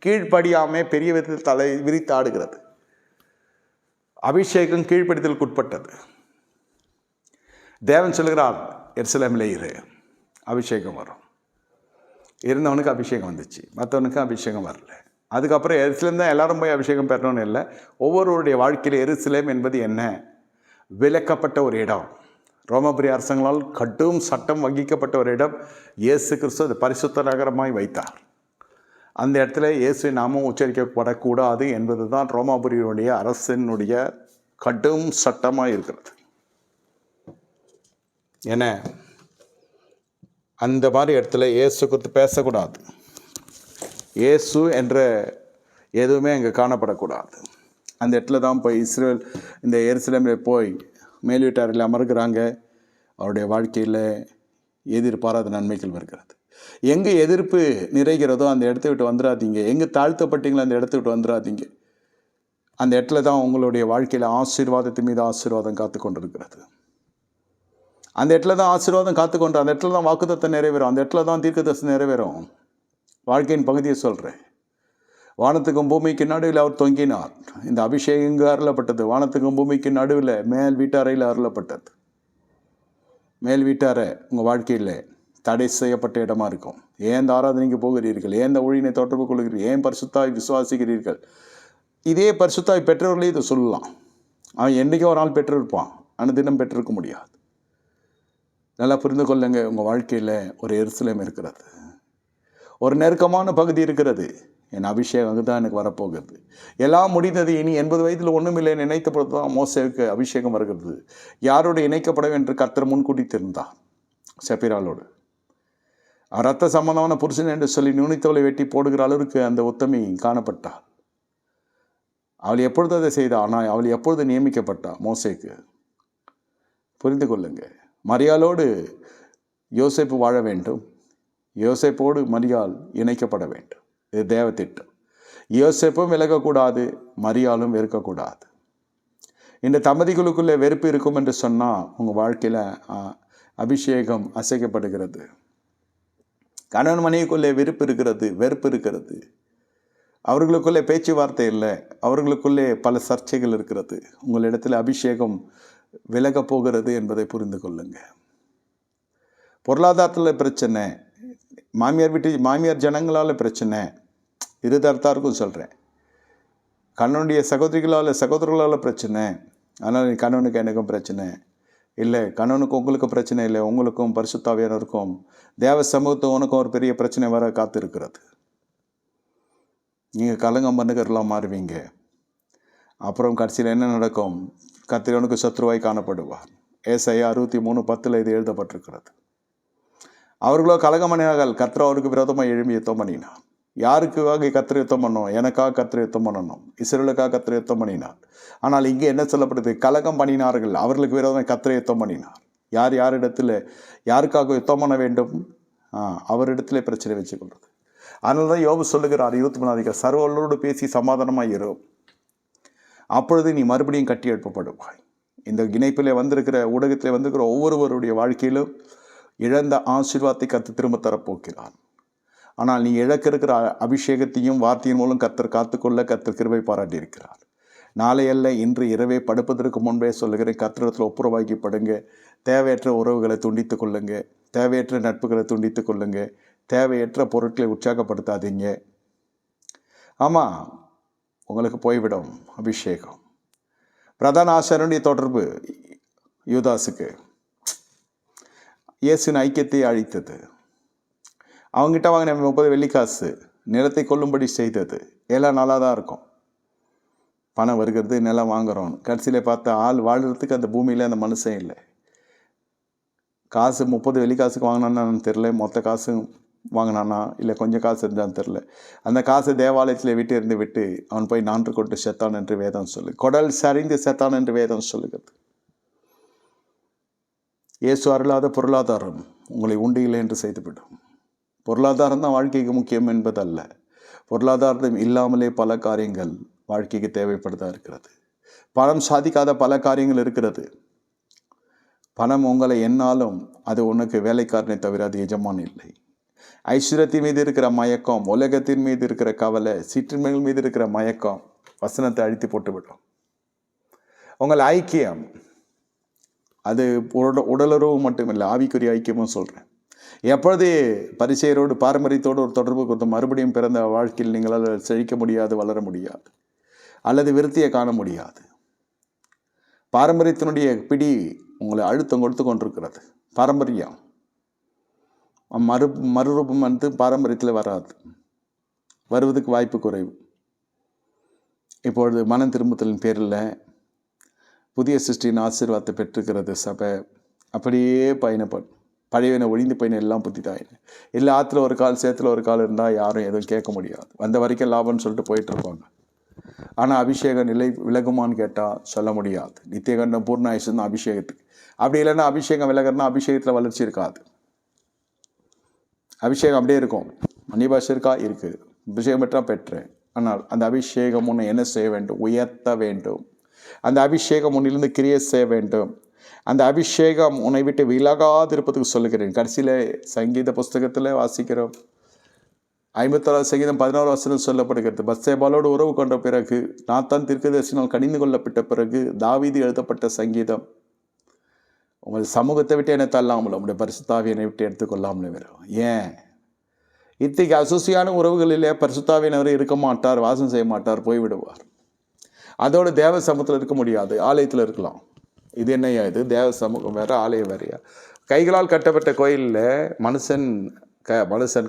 கீழ்ப்படியாமல் பெரிய விதத்தில் தலை விரித்து ஆடுகிறது. அபிஷேகம் கீழ்ப்படிதலுக்கு உட்பட்டது. தேவன் சொல்கிறார், எருசலேமிலே இரு, அபிஷேகம் வரும். இருந்தவனுக்கு அபிஷேகம் வந்துச்சு, மற்றவனுக்கு அபிஷேகம் வரல. அதுக்கப்புறம் எருசலேம் தான் எல்லாரும் போய் அபிஷேகம் பெறணும்னு இல்லை. ஒவ்வொருவருடைய வாழ்க்கையில் எருசலேம் என்பது என்ன? விலக்கப்பட்ட ஒரு இடம், ரோமபுரி அரசாங்களால் கடும் சட்டம் வகிக்கப்பட்ட ஒரு இடம். இயேசு கிறிஸ்து அது பரிசுத்த நகரமாய் வைத்தார். அந்த இடத்துல இயேசுவின் நாமம் உச்சரிக்கப்படக்கூடாது என்பது தான் ரோமாபுரியினுடைய அரசினுடைய கடும் சட்டமாக இருக்கிறது. ஏன்னா அந்த மாதிரி இடத்துல இயேசு குறித்து பேசக்கூடாது, இயேசு என்ற எதுவுமே அங்கே காணப்படக்கூடாது. அந்த இடத்துல தான் போய் இந்த எருசலேமில் போய் மேல்வீட்டாரில் அமர்கிறாங்க. அவருடைய வாழ்க்கையில் எதிர்பாராத நன்மைகள் வருகிறது. எங்கே எதிர்ப்பு நிறைகிறதோ அந்த இடத்த விட்டு வந்துடாதீங்க. எங்கே தாழ்த்தப்பட்டீங்களோ அந்த இடத்த விட்டு வந்துடாதீங்க. அந்த இடத்துல தான் உங்களுடைய வாழ்க்கையில் ஆசீர்வாதத்தின் மீது ஆசீர்வாதம் காத்து கொண்டிருக்கிறது. அந்த இடத்துல தான் ஆசீர்வாதம் காத்துக்கொண்டு, அந்த இடத்துல தான் வாக்குத்தத்தம் நிறைவேறும், அந்த இடத்துல தான் தீர்க்கதரிசனம் நிறைவேறும். வாழ்க்கையின் பகுதியை சொல்கிறேன். வானத்துக்கும் பூமிக்கு நடுவில் அவர் தொங்கினார். இந்த அபிஷேகம் இங்கு அருளப்பட்டது. வானத்துக்கும் பூமிக்கு நடுவில் மேல் வீட்டாரையில் அருளப்பட்டது. மேல் வீட்டாரை உங்கள் வாழ்க்கையில் தடை செய்யப்பட்ட இடமா இருக்கும். ஏன் இந்த ஆராதனைக்கு போகிறீர்கள்? ஏன் இந்த ஒழியினை தொடர்பு கொள்கிறீர்கள்? ஏன் பரிசுத்தாய் விசுவாசிக்கிறீர்கள்? இதே பரிசுத்தாய் பெற்றவர்களே இதை சொல்லலாம். அவன் என்றைக்கோ ஒரு நாள் பெற்றிருப்பான், ஆனால் தினம் பெற்றிருக்க முடியாது. நல்லா புரிந்து கொள்ளுங்க. உங்கள் வாழ்க்கையில் ஒரு எருசலேம் இருக்கிறது, ஒரு நெருக்கமான பகுதி இருக்கிறது. என் அபிஷேகம் அங்கே தான் எனக்கு வரப்போகிறது. எல்லாம் முடிந்தது, இனி 80 வயதில் ஒன்றும் இல்லை நினைத்த பொழுது தான் மோசேவுக்கு அபிஷேகம் வருகிறது. யாரோடு இணைக்கப்பட என்று கர்த்தர் முன்கூட்டி தெரிந்தார். செப்பிராளோடு. ரத்த சம்பந்தமான புருஷன் என்று சொல்லி நுனித்தோலை வெட்டி போடுகிற அளவுக்கு அந்த உத்தமி காணப்பட்டாள். அவள் எப்பொழுது அதை செய்தாள்? ஆனால் அவள் எப்பொழுது நியமிக்கப்பட்டாள் மோசேக்கு? புரிந்து கொள்ளுங்க. மரியாளோடு யோசேப்பு வாழ வேண்டும், யோசேப்போடு மரியாள் இணைக்கப்பட வேண்டும். இது தேவ திட்டம். யோசேப்பும் விலகக்கூடாது, மரியாளும் வெறுக்கக்கூடாது. இந்த தம்பதிகளுக்குள்ளே வெறுப்பு இருக்கும் என்று சொன்னால் உங்கள் வாழ்க்கையில் அபிஷேகம் அசைக்கப்படுகிறது. கணவன் மனைவிக்குள்ளே வெறுப்பு இருக்கிறது, வெறுப்பு இருக்கிறது. அவர்களுக்குள்ளே பேச்சுவார்த்தை இல்லை, அவர்களுக்குள்ளே பல சர்ச்சைகள் இருக்கிறது. உங்களிடத்தில் அபிஷேகம் விலகப் போகிறது என்பதை புரிந்து கொள்ளுங்க. பொருளாதாரத்தில் பிரச்சனை, மாமியார் ஜனங்களால் பிரச்சனை, இருதரத்தாருக்கும் சொல்கிறேன். கணவனுடைய சகோதரர்களால் பிரச்சனை, ஆனால் கணவனுக்கு எனக்கும் பிரச்சனை இல்லை, கணவனுக்கு உங்களுக்கு பிரச்சனை இல்லை, உங்களுக்கும் பரிசுத்தாவியானவருக்கும் தேவ சமூகத்துவனுக்கும் ஒரு பெரிய பிரச்சனை வர காத்திருக்கிறது. நீங்கள் கலங்கம் பண்ணுகிறலாம் மாறுவீங்க. அப்புறம் கடைசியில் என்ன நடக்கும்? கர்த்தருக்கு சத்ருவாய் காணப்படுவார். ஏசாயா 63:10 இது எழுதப்பட்டிருக்கிறது. அவர்களோ கலகம் பண்ணினார்கள், கர்த்தர் அவருக்கு விரோதமாக எழும்பி யுத்தம் பண்ணினார். யாருக்காக கர்த்தர் யுத்தம் பண்ணணும்? எனக்காக கர்த்தர் யுத்தம் பண்ணணும், இஸ்ரவேலுக்காக கர்த்தர் யுத்தம் பண்ணினார். ஆனால் இங்கே என்ன சொல்லப்படுது? கலகம் பண்ணினார்கள், அவர்களுக்கு விரோதமாக கர்த்தர் யுத்தம் பண்ணினார். யாரிடத்தில் யாருக்காக யுத்தம் பண்ண வேண்டும்? அவரிடத்துல பிரச்சனை வச்சுக்கொள்வது. அதனால தான் யோபு சொல்லுகிறார் 23 சர்வர்களோடு பேசி சமாதானமாக இரு, அப்பொழுது நீ மறுபடியும் கட்டி எழுப்பப்படுவாய். இந்த இணைப்பில் வந்திருக்கிற ஊடகத்தில் வந்திருக்கிற ஒவ்வொருவருடைய வாழ்க்கையிலும் இழந்த ஆசீர்வாதத்தை கர்த்தர் திரும்ப தரப்போக்கிறார். ஆனால் நீ இழக்க இருக்கிற அபிஷேகத்தையும் வார்த்தையின் மூலம் கர்த்தர் காத்துக்கொள்ள கர்த்தர் கிருபை பாராட்டியிருக்கிறார். நாளை அல்ல, இன்று இரவே படுப்பதற்கு முன்பே சொல்லுகிறேன், கர்த்தரிடத்தில் ஒப்புரவாக்கி படுங்க. தேவையற்ற உறவுகளை துண்டித்து கொள்ளுங்க, தேவையற்ற நட்புகளை துண்டித்து கொள்ளுங்க, தேவையற்ற பொருட்களை உற்சாகப்படுத்தாதீங்க. ஆமாம், உங்களுக்கு போய்விடும் அபிஷேகம். பிரதான ஆசாரியனுடைய தொடர்பு யூதாசுக்கு இயேசுவின் ஐக்கியத்தை அழித்தது. அவங்ககிட்ட வாங்கின 30 வெள்ளிக்காசு நிலத்தை கொள்ளும்படி செய்தது. எல்லாம் நல்லா தான் இருக்கும், பணம் வருகிறது, நிலம் வாங்குகிறோம். கடைசியில் பார்த்தா ஆள் வாழ்கிறதுக்கு அந்த பூமியில் அந்த மனுஷன் இல்லை. காசு 30 வெள்ளிக்காசுக்கு வாங்கினான்னு தெரில, மொத்த காசு வாங்கினானா இல்லை கொஞ்சம் காசு இருந்தான்னு தெரில. அந்த காசை தேவாலயத்தில் விட்டு அவன் போய் நான்று கொண்டு செத்தான் என்று வேதம் சொல்லு. கொடல் சரிந்து செத்தான் என்று வேதம் சொல்லுகிறது. இயேசு அருளாத பொருளாதாரம் உங்களை உண்டியில்லை என்று செய்துவிடும். பொருளாதாரம் தான் வாழ்க்கைக்கு முக்கியம் என்பதல்ல. பொருளாதாரம் இல்லாமலே பல காரியங்கள் வாழ்க்கைக்கு தேவைப்படுதா இருக்கிறது. பணம் சாதிக்காத பல காரியங்கள் இருக்கிறது. பணம் உங்களை என்னாலும் அது உனக்கு வேலைக்காரனை தவிர அது எஜமான் இல்லை. ஐஸ்வர்யத்தின் மீது இருக்கிற மயக்கம், உலகத்தின் மீது இருக்கிற கவலை, சிற்றின்மைகள் மீது இருக்கிற மயக்கம் வசனத்தை அழித்து போட்டுவிடும். உங்கள் ஐக்கியம் அது உடலுறவு மட்டுமில்லை, ஆவிக்குரிய ஐக்கியமும் சொல்கிறேன். எப்பொழுது பரிசேயரோடு பாரம்பரியத்தோடு ஒரு தொடர்பு கொடுத்து மறுபடியும் பிறந்த வாழ்க்கையில் நீங்களால் செழிக்க முடியாது, வளர முடியாது, அல்லது விருத்தியை காண முடியாது. பாரம்பரியத்தினுடைய பிடி உங்களை அழுத்தம் கொடுத்து கொண்டிருக்கிறது. பாரம்பரியம் மறுரூபம் வந்து பாரம்பரியத்தில் வராது, வருவதுக்கு வாய்ப்பு குறைவு. இப்பொழுது மனம் திரும்புதலின் பேரில் புதிய சிருஷ்டியின் ஆசீர்வாதத்தை பெற்றுக்கிறது சபை. அப்படியே பயணப்படும். பழையவனை ஒழிந்து பயணம் எல்லாம் புதிதாயின. இல்லை ஆற்றுல ஒரு கால் சேத்துல ஒரு கால் இருந்தால் யாரும் எதுவும் கேட்க முடியாது. வந்த வரைக்கும் லாபம்னு சொல்லிட்டு போயிட்டு இருப்பாங்க. ஆனால் அபிஷேக நிலை விலகுமான்னு கேட்டால் சொல்ல முடியாது. நித்தியகண்டம் பூர்ண ஆயுசு தான் அபிஷேகத்துக்கு. அப்படி இல்லைன்னா அபிஷேகம் விலகிறனா அபிஷேகத்தில் வளர்ச்சி இருக்காது. அபிஷேகம் அப்படியே இருக்கும். அந்நிய இருக்கா? இருக்குது. அபிஷேகம் பெற்றா பெற்றேன். ஆனால் அந்த அபிஷேகம் உன்னை என்ன செய்ய வேண்டும்? உயர்த்த வேண்டும். அந்த அபிஷேகம் உன்னிலிருந்து கிரியை செய்ய வேண்டும். அந்த அபிஷேகம் உன்னை விட்டு விலகாதிருப்பதுக்கு சொல்லுகிறேன். கடைசியில் சங்கீத புஸ்தகத்தில் வாசிக்கிறோம். 51 சங்கீதம் 11 வசனம் சொல்லப்படுகிறது. பத்சேபாலோடு உறவு கொண்ட பிறகு, நாத்தான் தீர்க்கதரிசியினால் கடிந்து கொள்ளப்பட்ட பிறகு, தாவீது எழுதப்பட்ட சங்கீதம். உங்கள் சமூகத்தை விட்டு என்னை தள்ளாமலும் உங்களுடைய பரிசுத்தாவி என்னை விட்டு எடுத்துக்கொள்ளாமலும் வரும். ஏன்? இத்தகைய அசுசியான உறவுகளிலே பரிசுத்தாவியினர் இருக்க மாட்டார், வாசம் செய்ய மாட்டார், போய்விடுவார். அதோடு தேவ சமூகத்தில் இருக்க முடியாது, ஆலயத்தில் இருக்கலாம். இது என்னையா? இது தேவ சமூகம் வேற, ஆலயம் வேறையா? கைகளால் கட்டப்பட்ட கோயிலில் மனுஷன்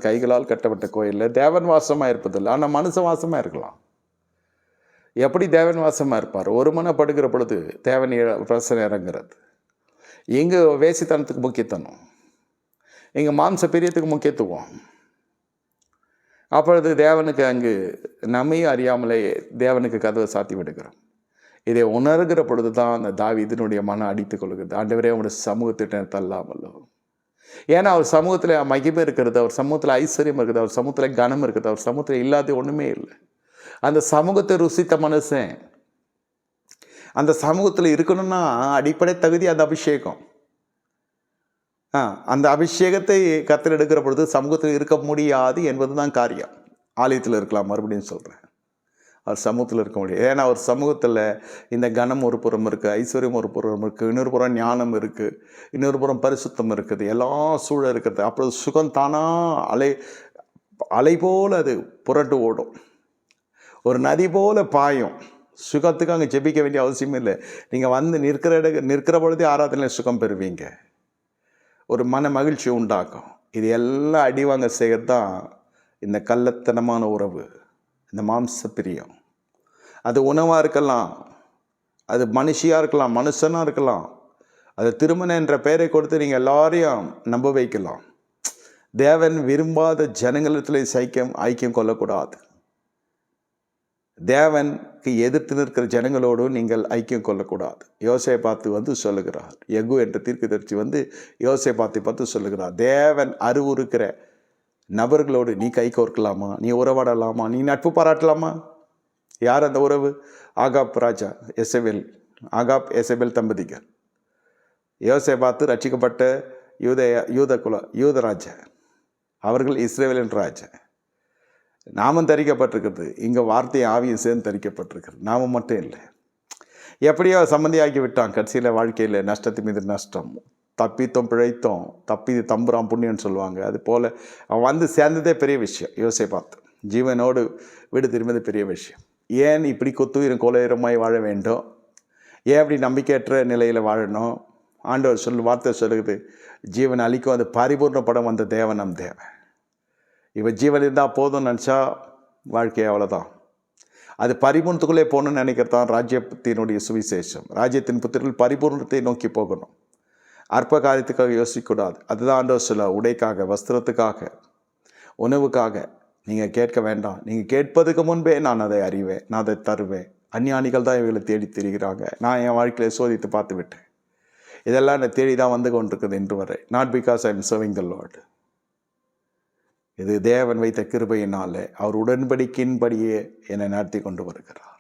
கைகளால் கட்டப்பட்ட கோயிலில் தேவன் வாசமாக இருப்பதில்லை. ஆனால் மனுஷன் வாசமாக இருக்கலாம். எப்படி தேவன் வாசமாக இருப்பார்? ஒரு மனப்படுகிற பொழுது தேவன் பிரசனை இறங்குறது. இங்கே வேசித்தனத்துக்கு முக்கியத்துவம், இங்கே மாம்ச பிரியத்துக்கு முக்கியத்துவம். அப்பொழுது தேவனுக்கு அங்கு நம்மையும் அறியாமலே தேவனுக்கு கதவை சாத்தி விடுகிறோம். இதை உணர்கிற பொழுது தான் அந்த தாவீதினுடைய மனம் அடித்து கொள்கிறது. ஆண்டவரே அவனுடைய சமூகத்திட்ட தள்ளாமல்லோ. ஏன்னா அவர் சமூகத்தில் மகிமை இருக்கிறது, அவர் சமூகத்தில் ஐஸ்வர்யம் இருக்குது, அவர் சமூகத்தில் கனம் இருக்குது, அவர் சமூகத்தில் இல்லாத ஒன்றுமே இல்லை. அந்த சமூகத்தை ருசித்த மனுஷன் அந்த சமூகத்தில் இருக்கணும்னா அடிப்படை தகுதி அந்த அபிஷேகம். அந்த அபிஷேகத்தை கர்த்தர் எடுக்கிற பொழுது சமூகத்தில் இருக்க முடியாது என்பது தான் காரியம். ஆலயத்தில் இருக்கலாம், மறுபடியும் சொல்கிறேன், அவர் சமூகத்தில் இருக்க முடியாது. ஏன்னா அவர் சமூகத்தில் இந்த கனம் ஒரு புறம் இருக்குது, ஐஸ்வர்யம் ஒரு புறம் இருக்குது, இன்னொரு புறம் ஞானம் இருக்குது, இன்னொரு புறம் பரிசுத்தம் இருக்குது, எல்லா சூழல் இருக்கிறது. அப்பொழுது சுகம் தானாக அலை போல் அது புரண்டு ஓடும், ஒரு நதி போல் பாயும். சுகத்துக்கு அங்கே ஜெபிக்க வேண்டிய அவசியமே இல்லை. நீங்கள் வந்து நிற்கிற பொழுதே ஆராதனையில் சுகம் பெறுவீங்க, ஒரு மன மகிழ்ச்சி உண்டாக்கும். இது எல்லாம் அடிவாங்க செய்கிறது தான் இந்த கள்ளத்தனமான உறவு, இந்த மாம்ச பிரியம். அது உணவாக இருக்கலாம், அது மனுஷியாக இருக்கலாம், மனுஷனாக இருக்கலாம். அது திருமணம் என்ற பெயரை கொடுத்து நீங்கள் எல்லாரையும் நம்ப வைக்கலாம். தேவன் விரும்பாத ஜனங்களிடத்தில் ஐக்கியம் கொள்ளக்கூடாது. தேவனுக்கு எதிர்த்து நிற்கிற ஜனங்களோடு நீங்கள் ஐக்கியம் கொள்ளக்கூடாது. யோசேப்பாத்து சொல்லுகிறார், யெகூ என்ற தீர்க்கதரிசி யோசேப்பாத்தை சொல்லுகிறார், தேவன் அறிவுறுக்கிற நபர்களோடு நீ கை கோர்க்கலாமா, நீ உறவாடலாமா, நீ நட்பு பாராட்டலாமா? யார் அந்த உறவு? ஆகாப் ராஜா எசபேல் தம்பதிகள். யோசேப்பாத்து ரட்சிக்கப்பட்ட யூத ராஜா, அவர்கள் இஸ்ரவேலின் ராஜா. நாமும் தரிக்கப்பட்டிருக்கிறது. இங்கே வார்த்தையை ஆவியும் சேர்ந்து தரிக்கப்பட்டிருக்கிறது. நாமும் மட்டும் இல்லை. எப்படியோ சம்மந்தியாக்கி விட்டான். கடைசியில் வாழ்க்கையில் நஷ்டத்து மீது நஷ்டம், தப்பித்தோம் பிழைத்தோம், தப்பி தம்புறான் புண்ணியன்னு சொல்லுவாங்க. அது போல் அவன் சேர்ந்ததே பெரிய விஷயம். யோசேப்பாத்து ஜீவனோடு வீடு திரும்பது பெரிய விஷயம். ஏன் இப்படி கொத்துயிரும் கோலையரமாய் வாழ வேண்டும்? ஏன் இப்படி நம்பிக்கையற்ற நிலையில் வாழணும்? ஆண்டவர் வார்த்தை சொல்லுகிறது, ஜீவன் அளிக்கும் அது பரிபூர்ணப்படம் வந்த தேவன் நம் தேவன். இவன் ஜீவன் இருந்தால் போதும்னு நினச்சா வாழ்க்கை அவ்வளோதான். அது பரிபூர்ணத்துக்குள்ளே போகணும்னு நினைக்கிறதான் ராஜ்யத்தினுடைய சுவிசேஷம். ராஜ்யத்தின் புத்திரர்கள் பரிபூர்ணத்தை நோக்கி போகணும். அற்ப காரியத்துக்காக யோசிக்கக்கூடாது. அதுதான் ஆண்டவர் சொல்ல, உடைக்காக, வஸ்திரத்துக்காக, உணவுக்காக நீங்கள் கேட்க வேண்டாம். நீங்கள் கேட்பதுக்கு முன்பே நான் அதை அறிவேன், நான் அதை தருவேன். அஞ்ஞானிகள் தான் இவங்களை தேடி திரிகிறாங்க. நான் என் வாழ்க்கையில் சோதித்து பார்த்து விட்டேன். இதெல்லாம் என்னை தேடி தான் வந்து கொண்டிருக்குது இன்று வரை. Not because I am serving the Lord. இது தேவன் வைத்த கிருபையினாலே அவர் உடன்படிக்கையின்படியே என்னை நடத்தி கொண்டு வருகிறார்.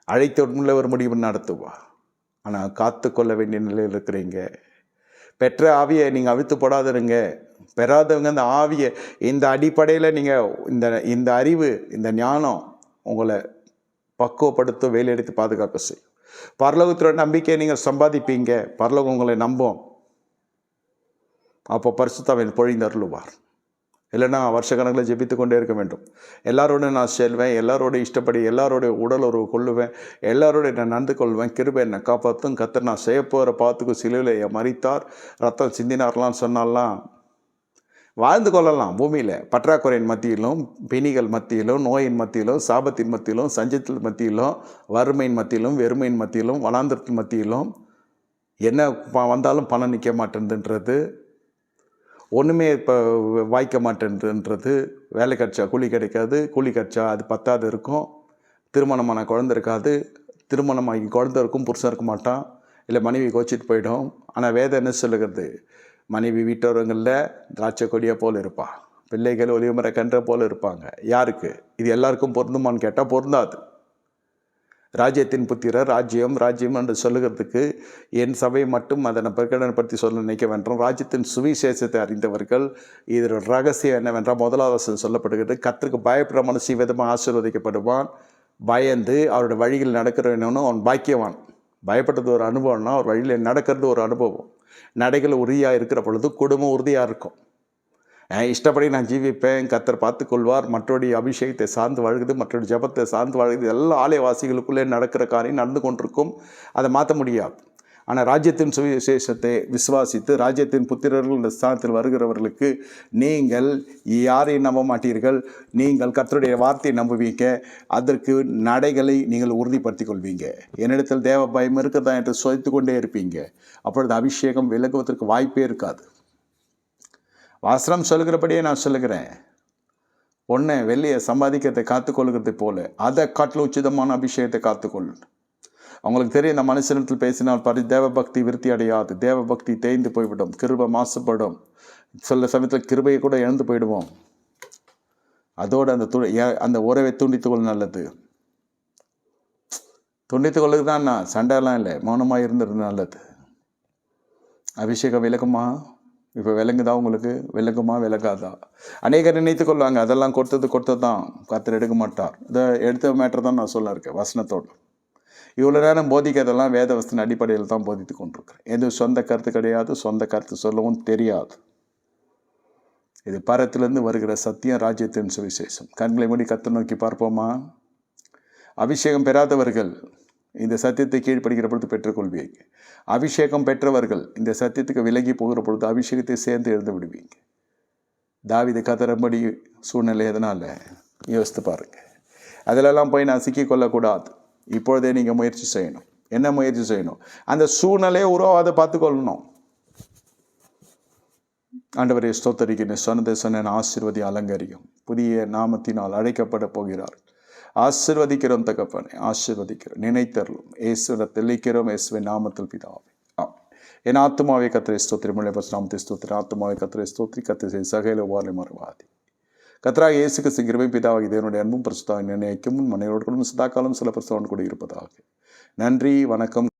அழைத்த ஒரு முடிவு நடத்துவார். ஆனால் காத்து கொள்ள வேண்டிய நிலையில் இருக்கிறீங்க. பெற்ற ஆவியை நீங்கள் அவிழ்த்து போடாதுருங்க. பெறாதவங்க அந்த ஆவியை, இந்த அடிப்படையில் நீங்கள் இந்த அறிவு, இந்த ஞானம் உங்களை பக்குவப்படுத்த வேலையெடுத்து பாதுகாக்க செய்யும். பரலோகத்தோட நம்பிக்கையை நீங்கள் சம்பாதிப்பீங்க. பரலோகம் உங்களை நம்பும். அப்போ பரிசுத்தாவின் பொழிந்தருளுவார். இல்லைன்னா வருஷக்கணக்கில் ஜெபித்து கொண்டே இருக்க வேண்டும். எல்லாரோட நான் செல்வேன், எல்லாரோட இஷ்டப்படி எல்லாரோடைய உடல் உறவு கொள்ளுவேன், எல்லாரோடைய நான் நடந்து கொள்வேன், கிருபை என்னை காப்பாற்றும், கர்த்தர் நான் செய்ய போகிற பாத்துக்கு சிலுவையில் மரித்தார், ரத்தம் சிந்தினார்லாம் சொன்னாலாம் வாழ்ந்து கொள்ளலாம். பூமியில் பற்றாக்குறையின் மத்தியிலும், பிணிகள் மத்தியிலும், நோயின் மத்தியிலும், சாபத்தின் மத்தியிலும், சஞ்சத்தின் மத்தியிலும், வறுமையின் மத்தியிலும், வெறுமையின் மத்தியிலும், வனாந்திரத்தின் மத்தியிலும் என்ன வந்தாலும் பணம் நிற்க மாட்டேன்றது, ஒன்றுமே இப்போ வாய்க்க மாட்டேன்றது, வேலை கிடச்சா கூலி கிடைக்காது, கூலி கிடச்சா அது பத்தாது இருக்கும், திருமணமான குழந்தை இருக்காது, திருமணமாகி குழந்தை இருக்கும், புருஷன் இருக்க மாட்டான், இல்லை மனைவி கோச்சிட்டு போயிடும். ஆனால் வேதம் என்ன சொல்லுகிறது? மனைவி வீட்டோரங்களில் திராட்சை கொடியை போல் இருப்பா, பிள்ளைகள் ஒலிவமர கன்ற போல் இருப்பாங்க. யாருக்கு இது எல்லாருக்கும் பொருந்துமான்னு கேட்டால் பொருந்தாது. ராஜ்யத்தின் புத்திரர் ராஜ்யம் ராஜ்யம் என்று சொல்லுகிறதுக்கு என் சபை மட்டும் அதனை பிரகடனப்படுத்தி சொல்ல நினைக்க வேண்டும். ராஜ்யத்தின் சுவிசேஷத்தை அறிந்தவர்கள் இதோட ரகசியம் என்னவென்றால், முதலாவது சொல்லப்படுகிறது, கர்த்தருக்கு பயப்படுற மனுஷன் விதமாக ஆசீர்வதிக்கப்படுவான். பயந்து அவரோட வழியில் நடக்கிறவனும் அவன் பாக்கியவான். பயப்பட்டது ஒரு அனுபவம்னா அவர் வழியில் நடக்கிறது ஒரு அனுபவம். நடைகள் உறுதியாக இருக்கிற பொழுது குடும்பம் உறுதியாக இருக்கும். இஷ்டப்படி நான் ஜீவிப்பேன், கர்த்தர் பார்த்து கொள்வார், மற்றொடைய அபிஷேகத்தை சார்ந்து வாழ்கிறது, மற்றொரு ஜபத்தை சார்ந்து வாழ்கிறது, எல்லா ஆலயவாசிகளுக்குள்ளே நடக்கிற காரியம் நடந்து கொண்டிருக்கும். அதை மாற்ற முடியாது. ஆனால் ராஜ்யத்தின் சுவிசேஷத்தை விசுவாசித்து ராஜ்யத்தின் புத்திரர்கள் இந்த ஸ்தானத்தில் வருகிறவர்களுக்கு நீங்கள் யாரையும் நம்ப மாட்டீர்கள், நீங்கள் கர்த்தருடைய வார்த்தையை நம்புவீங்க, அதற்கு நடைகளை நீங்கள் உறுதிப்படுத்திக் கொள்வீங்க. என்னிடத்தில் தேவ பயம் இருக்கிறதா என்று சோதித்து கொண்டே இருப்பீங்க. அப்பொழுது அபிஷேகம் விலகுவதற்கு வாய்ப்பே இருக்காது. வாசனம் சொல்லுகிறபடியே நான் சொல்லுகிறேன், பொண்ணை வெள்ளியை சம்பாதிக்கிறதை காத்துக்கொள்கிறதை போல அதை காட்டில் உச்சிதமான அபிஷேகத்தை காத்துக்கொள். அவங்களுக்கு தெரியும், இந்த மனுஷனத்தில் பேசினால் தேவ பக்தி விருத்தி அடையாது, தேவ பக்தி தேய்ந்து போய்விடும், கிருபை மாசுபடும், சில சமயத்தில் கிருபையை கூட இழந்து போயிடுவோம். அதோடு அந்த உறவை துண்டித்துக்கொள் நல்லது. துண்டித்துக்கொள்ளுக்கு தான் நான் சண்டைலாம் இல்லை, மௌனமாக இருந்துருது நல்லது. அபிஷேகம் விலகுமா? இப்போ விளங்குதா உங்களுக்கு? விளங்குமா விளங்காதா? அநேகர் நினைத்து கொள்வாங்க, அதெல்லாம் கொடுத்தது தான், கர்த்தர் எடுக்க மாட்டார். இதை எடுத்த மேட்டர் தான் நான் சொல்ல இருக்கேன் வசனத்தோடு. இவ்வளோ நேரம் போதிக்கிறதெல்லாம் வேத வசன அடிப்படையில் தான் போதித்து கொண்டிருக்கிறேன். எது சொந்த கருத்து கிடையாது, சொந்த கருத்து சொல்லவும் தெரியாது. இது பரத்திலிருந்து வருகிற சத்தியம், ராஜ்யத்தின் சுவிசேஷம். கண்களை மூடி கர்த்தரை நோக்கி பார்ப்போமா? அபிஷேகம் பெறாதவர்கள் இந்த சத்தியத்தை கீழ்ப்படுகிற பொழுது பெற்றுக்கொள்வீங்க. அபிஷேகம் பெற்றவர்கள் இந்த சத்தியத்துக்கு விலகி போகிற பொழுது அபிஷேகத்தை சேர்ந்து எழுந்து விடுவீங்க. தாவீது கதறபடி சூழ்நிலை எதனால் யோசித்து பாருங்கள். அதிலெல்லாம் போய் நான் சிக்கிக்கொள்ளக்கூடாது. இப்பொழுதே நீங்கள் முயற்சி செய்யணும். என்ன முயற்சி செய்யணும்? அந்த சூழ்நிலையை உருவாத பார்த்துக்கொள்ளணும். ஆண்டவரே ஸ்தோத்தரிக்கிறேன், சொன்னதை சொன்ன ஆசீர்வதி அலங்கரியும் புதிய நாமத்தினால் அழைக்கப்பட போகிறார். ஆசீர்வதிக்கிறோம் தகப்பனே, ஆசீர்வதிக்கிறோம், நினைத்தருளும். இயேசுவை தெளிக்கிறோம், இயேசுவின் நாமத்தில் பிதாவே. என் ஆத்மாவை கர்த்தரை ஸ்தோத்திரி, முழு நாமத்தை ஸ்தோத்திரி, ஆத்மாவை கர்த்தரை ஸ்தோத்திரி, கர்த்தரை சகல உபாலை மறுவாதி. கர்த்தராகிய இயேசு கிறிஸ்து கிருபை பிதாவாகிய தேவனுடைய அன்பும் பரிசுத்தமும் நினைக்கும் மனையோடு கூட சதாகாலம் சில பிரசவன் கூட இருப்பதாக. நன்றி, வணக்கம்.